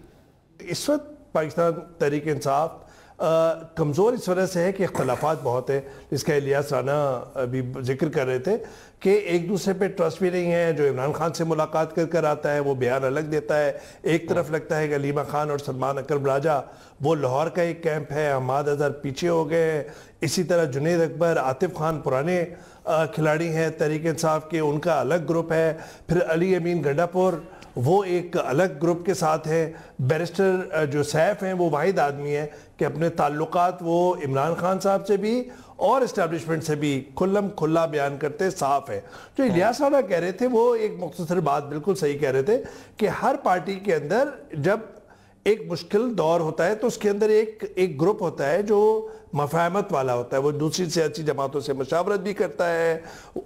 इस वक्त पाकिस्तान तहरीक इंसाफ कमज़ोर इस वजह से है कि इख्तलाफात बहुत है, जिसका इलियास राना अभी जिक्र कर रहे थे कि एक दूसरे पे ट्रस्ट भी नहीं है। जो इमरान खान से मुलाकात कर आता है वो बयान अलग देता है, एक तरफ लगता है कि अलीमा खान और सलमान अकरम राजा वो लाहौर का एक कैंप है, अहमद अजहर पीछे हो गए हैं, इसी तरह जुनैद अकबर, आतिफ खान पुराने खिलाड़ी हैं तहरीक इंसाफ के, उनका अलग ग्रुप है, फिर अली अमीन गंडापुर वो एक अलग ग्रुप के साथ है, बैरिस्टर जो सैफ हैं वो वाहिद आदमी है कि अपने ताल्लुकात वो इमरान खान साहब से भी और इस्टेब्लिशमेंट से भी खुल्लम खुल्ला बयान करते साफ है। जो इलियास राना कह रहे थे वो एक मुख्तसर बात बिल्कुल सही कह रहे थे कि हर पार्टी के अंदर जब एक मुश्किल दौर होता है तो उसके अंदर एक ग्रुप होता है जो मफाहमत वाला होता है, वो दूसरी सियासी जमातों से मशावरत भी करता है।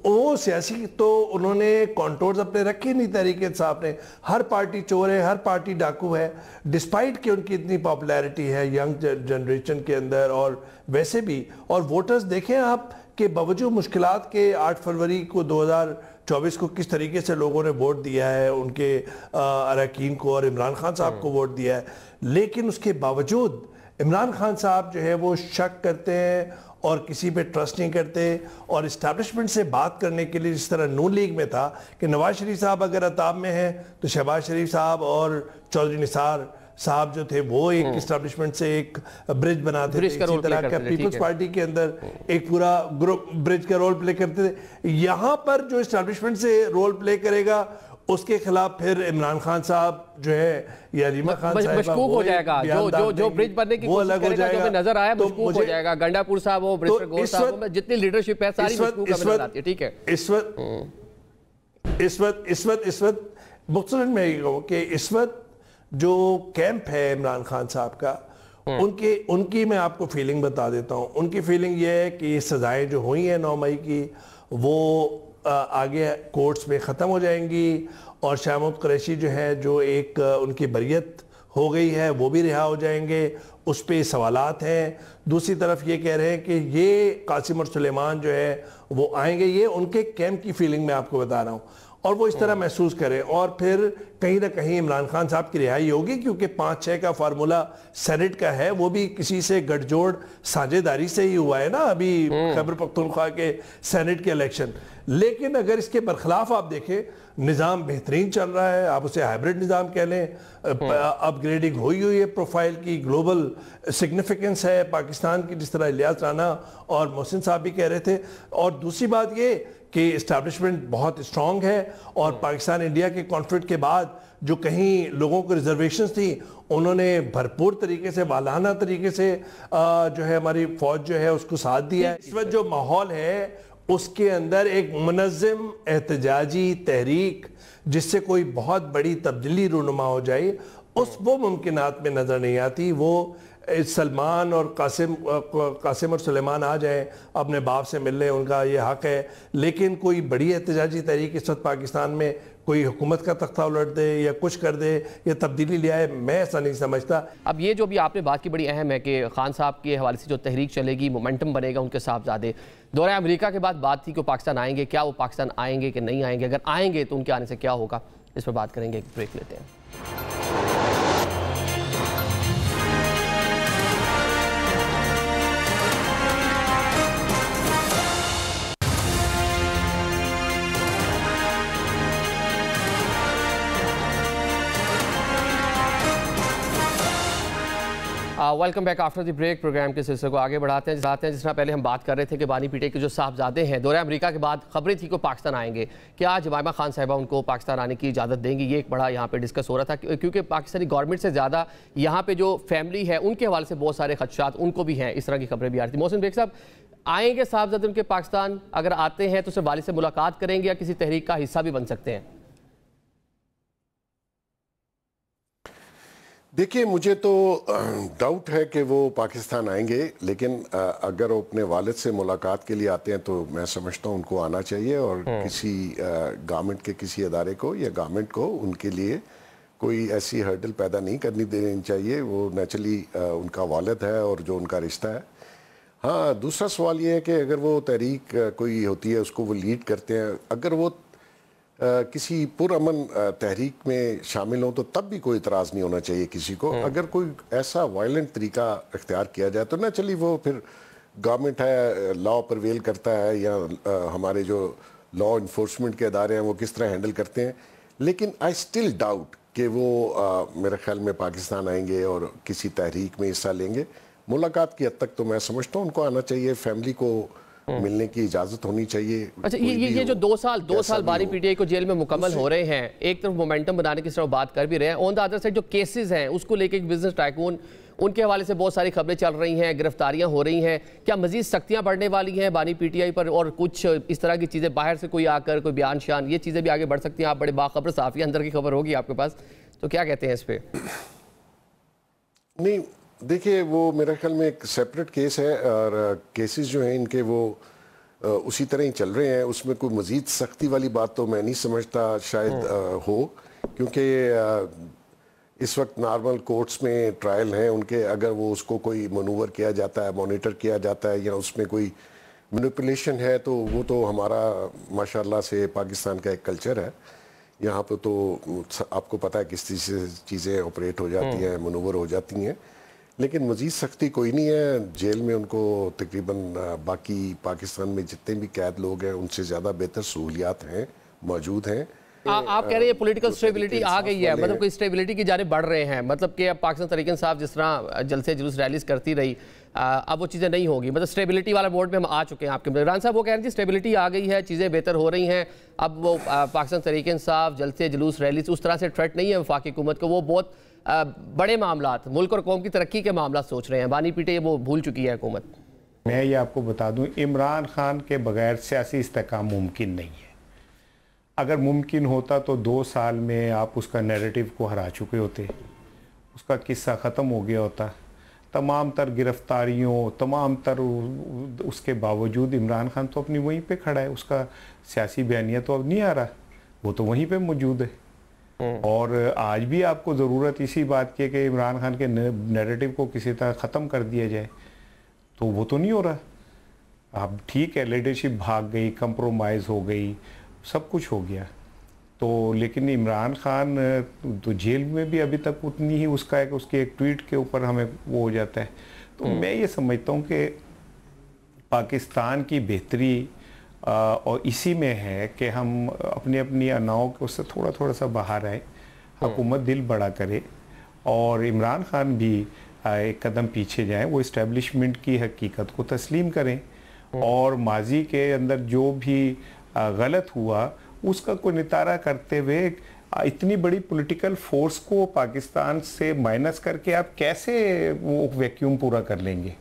वो सियासी तो उन्होंने कॉन्टोर्स अपने रखे नहीं तहरीक इंसाफ ने, हर पार्टी चोर है, हर पार्टी डाकू है, डिस्पाइट कि उनकी इतनी पॉपुलैरिटी है यंग जनरेशन के अंदर और वैसे भी। और वोटर्स देखें आप कि बावजूद मुश्किलात के 8 फरवरी को 2024 को किस तरीके से लोगों ने वोट दिया है, उनके अरकान को और इमरान खान साहब को वोट दिया है, लेकिन उसके बावजूद इमरान खान साहब जो है वो शक करते हैं और किसी पे ट्रस्ट नहीं करते। और इस्टेब्लिशमेंट से बात करने के लिए जिस तरह नून लीग में था कि नवाज शरीफ साहब अगर अताब में हैं तो शहबाज शरीफ साहब और चौधरी निसार साहब जो थे वो एक इस्टेब्लिशमेंट से एक ब्रिज बनाते थे, इसी तरह का पीपल्स पार्टी के अंदर एक पूरा ग्रुप ब्रिज का रोल प्ले करते थे। यहाँ पर जो इस्टेब्लिशमेंट से रोल प्ले करेगा उसके खिलाफ फिर इमरान खान साहब जो है या रीमा खान साहब मशकूक हो जाएगा, जो ब्रिज बनने की कोशिश करेगा, जो हमें नजर आया मशकूक हो जाएगा। गंडापुर साहब हो, ब्रिस्टर गौर साहब हो, जितनी लीडरशिप है सारी मशकूक नजर आती है। ठीक है, इस वक्त मुख्तसर में यही कहूँ कि इस वक्त जो कैंप है इमरान खान साहब का, उनकी मैं आपको फीलिंग बता देता हूँ। उनकी फीलिंग ये है कि सजाएं जो हुई हैं 9 मई की वो आगे कोर्ट्स में ख़त्म हो जाएंगी और शाह महमूद कुरैशी जो है, जो एक उनकी बरियत हो गई है, वो भी रिहा हो जाएंगे। उस पर सवालात हैं। दूसरी तरफ ये कह रहे हैं कि ये कासिम और सुलेमान जो है वो आएंगे। ये उनके कैंप की फीलिंग मैं आपको बता रहा हूँ और वो इस तरह महसूस करें और फिर कहीं ना कहीं इमरान खान साहब की रिहाई होगी, क्योंकि 5-6 का फार्मूला सेनेट का है, वो भी किसी से गठजोड़ साझेदारी से ही हुआ है ना अभी खैबर पख्तूनख्वा के सेनेट के इलेक्शन। लेकिन अगर इसके बरखिलाफ आप देखें, निज़ाम बेहतरीन चल रहा है, आप उसे हाइब्रिड निज़ाम कह लें, अपग्रेडिंग हुई है प्रोफाइल की, ग्लोबल सिग्निफिकेंस है पाकिस्तान की, जिस तरह इलियास राना और मोहसिन साहब भी कह रहे थे। और दूसरी बात ये कि इस्टेब्लिशमेंट बहुत स्ट्रांग है और पाकिस्तान इंडिया के कॉन्फ्लिक्ट के बाद जो कहीं लोगों को रिजर्वेशंस थी, उन्होंने भरपूर तरीके से, वालाना तरीके से जो है हमारी फौज जो है उसको साथ दिया है। इस वक्त जो माहौल है उसके अंदर एक मुनज़्ज़म एहतजाजी तहरीक जिससे कोई बहुत बड़ी तब्दीली रूनुमा हो जाए, वो मुमकिनात में नज़र नहीं आती। वो सलमान और कासिम और सुलेमान आ जाएं, अपने बाप से मिलने, उनका ये हक है। लेकिन कोई बड़ी एहतजाजी तहरीक इस वक्त पाकिस्तान में कोई हुकूमत का तख्ता उलट दे या कुछ कर दे या तब्दीली ले आए, मैं ऐसा नहीं समझता। अब ये जो भी आपने बात की बड़ी अहम है कि खान साहब के हवाले से जो तहरीक चलेगी, मोमेंटम बनेगा उनके साहबजादे। दौरे अमेरिका के बाद बात थी कि पाकिस्तान आएंगे, क्या वो पाकिस्तान आएंगे कि नहीं आएंगे? अगर आएंगे तो उनके आने से क्या होगा, इस पर बात करेंगे। एक ब्रेक लेते हैं। Welcome back after the break. Programme के सिलसिले को आगे बढ़ाते हैं। जिस तरह पहले हम बात कर रहे थे कि बानी पीटे के जो साहबजादे हैं, दौरे अमेरिका के बाद खबरें थी कि पाकिस्तान आएंगे, क्या जमाइमा खान साहिबा उनको पाकिस्तान आने की इजाज़त देंगी? ये एक बड़ा यहाँ पे डिस्कस हो रहा था, क्योंकि पाकिस्तानी गवर्नमेंट से ज़्यादा यहाँ पे जो फैमिली है उनके हवाले से बहुत सारे खदशात उनको भी हैं। इस तरह की खबरें भी आ रही थी। मोहसिन बेग साहब, आएंगे साहबजादे उनके पाकिस्तान? अगर आते हैं तो सिर्फ वालिद से मुलाकात करेंगे या किसी तहरीक का हिस्सा भी बन सकते हैं? देखिए, मुझे तो डाउट है कि वो पाकिस्तान आएंगे, लेकिन अगर वो अपने वालिद से मुलाकात के लिए आते हैं तो मैं समझता हूँ उनको आना चाहिए और किसी गवर्नमेंट के किसी अदारे को या गवर्नमेंट को उनके लिए कोई ऐसी हर्डल पैदा नहीं करनी देनी चाहिए। वो नेचुरली उनका वालिद है और जो उनका रिश्ता है। हाँ, दूसरा सवाल ये है कि अगर वो तहरीक कोई होती है उसको वो लीड करते हैं, अगर वो किसी पुरअमन तहरीक में शामिल हों तो तब भी कोई इतराज़ नहीं होना चाहिए किसी को। अगर कोई ऐसा वायलेंट तरीका इख्तियार किया जाए तो ना चलिए, वो फिर गवर्नमेंट है, लॉ परवेल करता है या हमारे जो लॉ इन्फोर्समेंट के अदारे हैं वो किस तरह हैंडल करते हैं। लेकिन आई स्टिल डाउट कि वो मेरे ख्याल में पाकिस्तान आएंगे और किसी तहरीक में हिस्सा लेंगे। मुलाकात की हद तक तो मैं समझता हूँ उनको आना चाहिए, फैमिली को मिलने की इजाजत होनी चाहिए। अच्छा, ये जो 2 साल बानी पीटीआई को जेल में मुकम्मल हो रहे हैं, एक तरफ मोमेंटम बनाने की तरफ बात कर भी रहे हैं, ऑन द अदर साइड जो केसेस हैं उसको लेके एक बिजनेस टाइकून, उनके हवाले से बहुत सारी खबरें चल रही हैं, गिरफ्तारियां हो रही हैं। क्या मजीद सख्तियां बढ़ने वाली हैं बानी पीटीआई पर और कुछ इस तरह की चीज़ें बाहर से कोई आकर कोई बयान शान, ये चीज़ें भी आगे बढ़ सकती हैं? आप बड़े बाखबर साफ़ी, अंदर की खबर होगी आपके पास, तो क्या कहते हैं इस पर? नहीं, देखिए, वो मेरे ख्याल में एक सेपरेट केस है और केसेस जो हैं इनके वो उसी तरह ही चल रहे हैं। उसमें कोई मज़ीद सख्ती वाली बात तो मैं नहीं समझता शायद हो, क्योंकि इस वक्त नॉर्मल कोर्ट्स में ट्रायल हैं उनके। अगर वो उसको कोई मनूवर किया जाता है, मॉनिटर किया जाता है या उसमें कोई मैनिपुलेशन है तो वो तो हमारा माशाल्लाह से पाकिस्तान का एक कल्चर है। यहाँ पे तो आपको पता है किस चीज़ से चीज़ें ऑपरेट हो जाती हैं, मनूवर हो जाती हैं। लेकिन मज़ीद सख्ती कोई नहीं है। जेल में उनको तकरीबन बाकी पाकिस्तान में जितने भी कैद लोग हैं उनसे ज़्यादा बेहतर सहूलियात हैं, मौजूद हैं। आप कह रहे हैं पॉलिटिकल स्टेबिलिटी आ गई है, मतलब कोई स्टेबिलिटी की जाने बढ़ रहे हैं, मतलब कि अब पाकिस्तान तहरीक इंसाफ जिस तरह जलसे जुलूस रैलीज करती रही, अब वो चीज़ें नहीं होगी, मतलब स्टेबिलिटी वाला बोर्ड में हम आ चुके हैं। आपके इमरान साहब वो कह रहे हैं स्टेबिलिटी आ गई है, चीज़ें बेहतर हो रही हैं, अब वो पाकिस्तान तहरीक इंसाफ जलसे जुलूस रैलीज उस तरह से थ्रेट नहीं है वफाकी हुकूमत को, वो बहुत बड़े मामलात मुल्क और कौम की तरक्की के मामला सोच रहे हैं, बानी पीटे वो भूल चुकी है हुकूमत। मैं ये आपको बता दूं, इमरान खान के बगैर सियासी इस्तेकाम मुमकिन नहीं है। अगर मुमकिन होता तो 2 साल में आप उसका नैरेटिव को हरा चुके होते, उसका किस्सा ख़त्म हो गया होता। तमाम तर गिरफ्तारियों, तमाम तर उसके बावजूद इमरान खान तो अपनी वहीं पे खड़ा है, उसका सियासी बयानिया तो अब नहीं आ रहा, वो तो वहीं पे मौजूद है। और आज भी आपको ज़रूरत इसी बात की है कि इमरान खान के नैरेटिव को किसी तरह ख़त्म कर दिया जाए, तो वो तो नहीं हो रहा। अब ठीक है, लीडरशिप भाग गई, कंप्रोमाइज़ हो गई, सब कुछ हो गया, तो लेकिन इमरान खान तो जेल में भी अभी तक उतनी ही उसका है कि उसके एक ट्वीट के ऊपर हमें वो हो जाता है। तो मैं ये समझता हूँ कि पाकिस्तान की बेहतरी और इसी में है कि हम अपनी अपनी अनाओं के उससे थोड़ा थोड़ा सा बाहर आए, हुकूमत दिल बड़ा करे और इमरान खान भी एक कदम पीछे जाएं, वो इस्टेब्लिशमेंट की हकीकत को तस्लीम करें और माजी के अंदर जो भी गलत हुआ उसका कोई नितारा करते हुए इतनी बड़ी पॉलिटिकल फोर्स को पाकिस्तान से माइनस करके आप कैसे वो वैक्यूम पूरा कर लेंगे।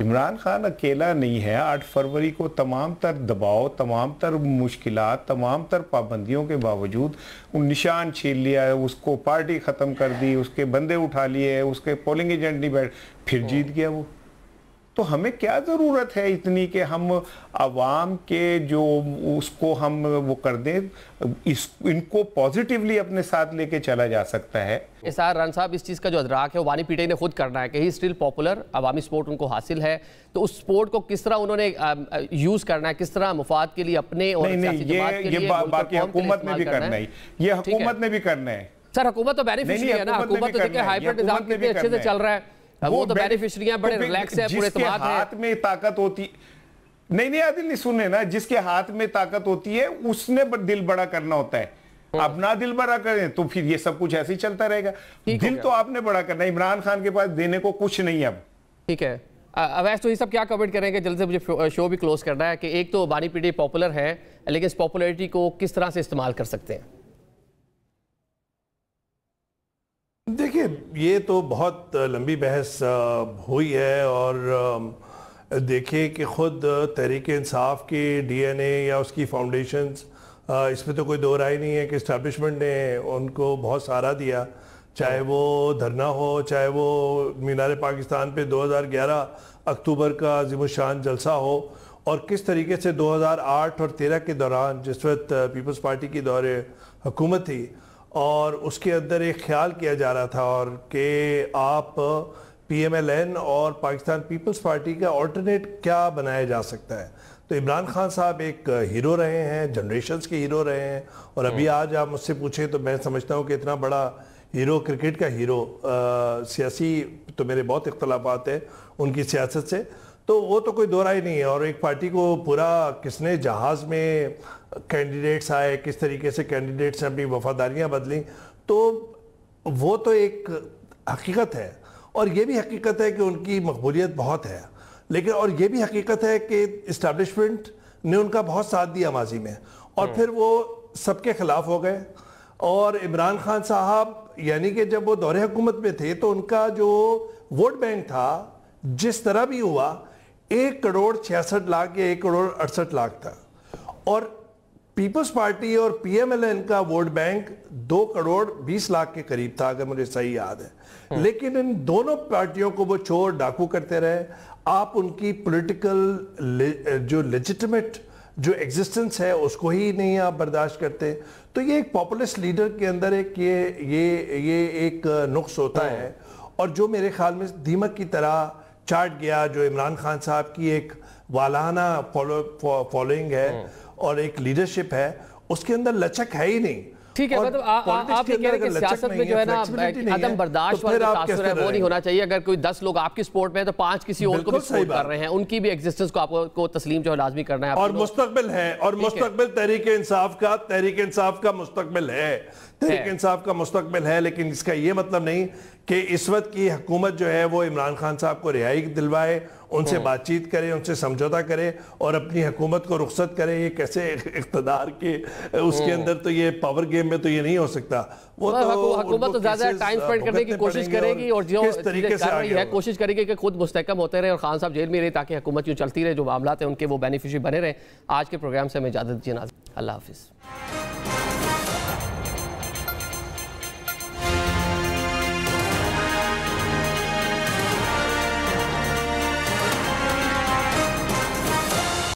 इमरान खान अकेला नहीं है। 8 फरवरी को तमाम तर दबाव, तमाम तर मुश्किलात, तमाम तर पाबंदियों के बावजूद उन निशान छीन लिया, उसको पार्टी ख़त्म कर दी, उसके बंदे उठा लिए, उसके पोलिंग एजेंट नहीं बैठ, फिर जीत गया वो। तो हमें क्या ज़रूरत है इतनी कि हम आवाम के जो उसको हम वो कर दें, इनको पॉजिटिवली अपने साथ लेके चला जा सकता है। इसार रान साहब, इस चीज़ का जो अदराक है वो बानी पीटे ने खुद करना है कि he still popular, Awami support उनको हासिल है, तो उस सपोर्ट को किस तरह उन्होंने यूज़ करना है, किस तरह मुफाद के लिए अपने और ये बाकी हुकूमत ने भी करना है, ये हुकूमत ने भी करना है। सर हुकूमत तो बेनिफिशियरी है ना, हुकूमत तो देखिए हाइब्रिड निज़ाम कितने अच्छे से चल रहा है, वो तो बेनिफिशियरी हैं, बड़े रिलैक्स है, पूरे इत्मीनान है। हाथ में ताकत होती नहीं आदिल नहीं सुने ना, जिसके हाथ में ताकत होती है उसने दिल बड़ा करना होता है। अपना दिल बड़ा करें तो फिर ये सब कुछ ऐसे ही चलता रहेगा। दिल तो आपने बड़ा करना है, इमरान खान के पास देने को कुछ नहीं है अब। ठीक है अवैस, तो ये सब क्या कमेंट करेंगे? जल्द से मुझे शो भी क्लोज करना है कि एक तो बानी पीटे पॉपुलर है, लेकिन इस पॉपुलैरिटी को किस तरह से इस्तेमाल कर सकते हैं? देखिए, ये तो बहुत लंबी बहस हुई है और देखिए कि खुद तहरीक इंसाफ के डीएनए या उसकी फाउंडेशंस, इसमें तो कोई दो राय नहीं है कि इस्टेब्लिशमेंट ने उनको बहुत सहारा दिया, चाहे वो धरना हो, चाहे वो मीनार पाकिस्तान पे 2011 अक्टूबर का अज़ीमुश्शान जलसा हो, और किस तरीके से 2008 और 13 के दौरान जिस वक्त पीपल्स पार्टी की दौरे हुकूमत थी और उसके अंदर एक ख्याल किया जा रहा था और कि आप PMLN और पाकिस्तान पीपल्स पार्टी का ऑल्टरनेट क्या बनाया जा सकता है। तो इमरान खान साहब एक हीरो रहे हैं, जनरेशन्स के हीरो रहे हैं, और अभी आज आप मुझसे पूछें तो मैं समझता हूँ कि इतना बड़ा हीरो, क्रिकेट का हीरो, सियासी तो मेरे बहुत इख्तलाफात हैं उनकी सियासत से, तो वो तो कोई दो राय नहीं है। और एक पार्टी को पूरा किसने जहाज़ में कैंडिडेट्स आए, किस तरीके से कैंडिडेट्स ने अपनी वफादारियाँ बदली, तो वो तो एक हकीकत है। और ये भी हकीकत है कि उनकी मकबूलियत बहुत है, लेकिन और ये भी हकीकत है कि इस्टेब्लिशमेंट ने उनका बहुत साथ दिया माजी में, और फिर वो सबके खिलाफ हो गए। और इमरान खान साहब यानी कि जब वो दौरे हुकूमत में थे तो उनका जो वोट बैंक था जिस तरह भी हुआ 1,66,00,000 या 1,68,00,000 था, और पीपल्स पार्टी और PMLN का वोट बैंक 2,20,00,000 के करीब था अगर मुझे सही याद है। लेकिन इन दोनों पार्टियों को वो चोर डाकू करते रहे। आप उनकी पॉलिटिकल जो लेजिटिमेट जो एग्जिस्टेंस है उसको ही नहीं आप बर्दाश्त करते। तो ये एक पॉपुलिस्ट लीडर के अंदर एक ये एक नुक्स होता है, और जो मेरे ख्याल में दीमक की तरह चाट गया, जो इमरान खान साहब की एक वालाना फॉलोइंग है और एक लीडरशिप है, उसके अंदर लचक है ही नहीं। ठीक है, मतलब आप ये कह रहे हैं कि सियासत में जो है ना अदम बर्दाश्त वाला तासुर है वो नहीं होना चाहिए। अगर कोई 10 लोग आपकी सपोर्ट में है तो 5 किसी और को भी सपोर्ट कर रहे हैं, उनकी भी एग्जिस्टेंस को आपको तस्लीम जो है लाजमी करना है। और मुस्तकबिल है, और मुस्तकबिल तहरीक इंसाफ का मुस्तकबिल है, तहरीक इंसाफ का मुस्तकबिल है। लेकिन इसका ये मतलब नहीं कि इस वक्त की हुकूमत जो है वो इमरान खान साहब को रिहाई दिलवाए, उनसे बातचीत करे, उनसे समझौता करे और अपनी हुकूमत को रुखसत करे। ये कैसे इख्तिदार के उसके अंदर तो ये पावर गेम में तो ये नहीं हो सकता। वो तो हुकूमत तो ज्यादा टाइम स्पेंड करने की कोशिश करेगी और जो किस तरीके से आगे है कोशिश करेगी कि खुद मुस्तहकम होते रहे और खान साहब जेल में रहे, ताकि हुकूमत यूँ चलती रहे, जो मामला है उनके वो बेनिफिशियरी बने रहे। आज के प्रोग्राम से हमें इजाजत दीजिए नाज़रीन, अल्लाह हाफिज़।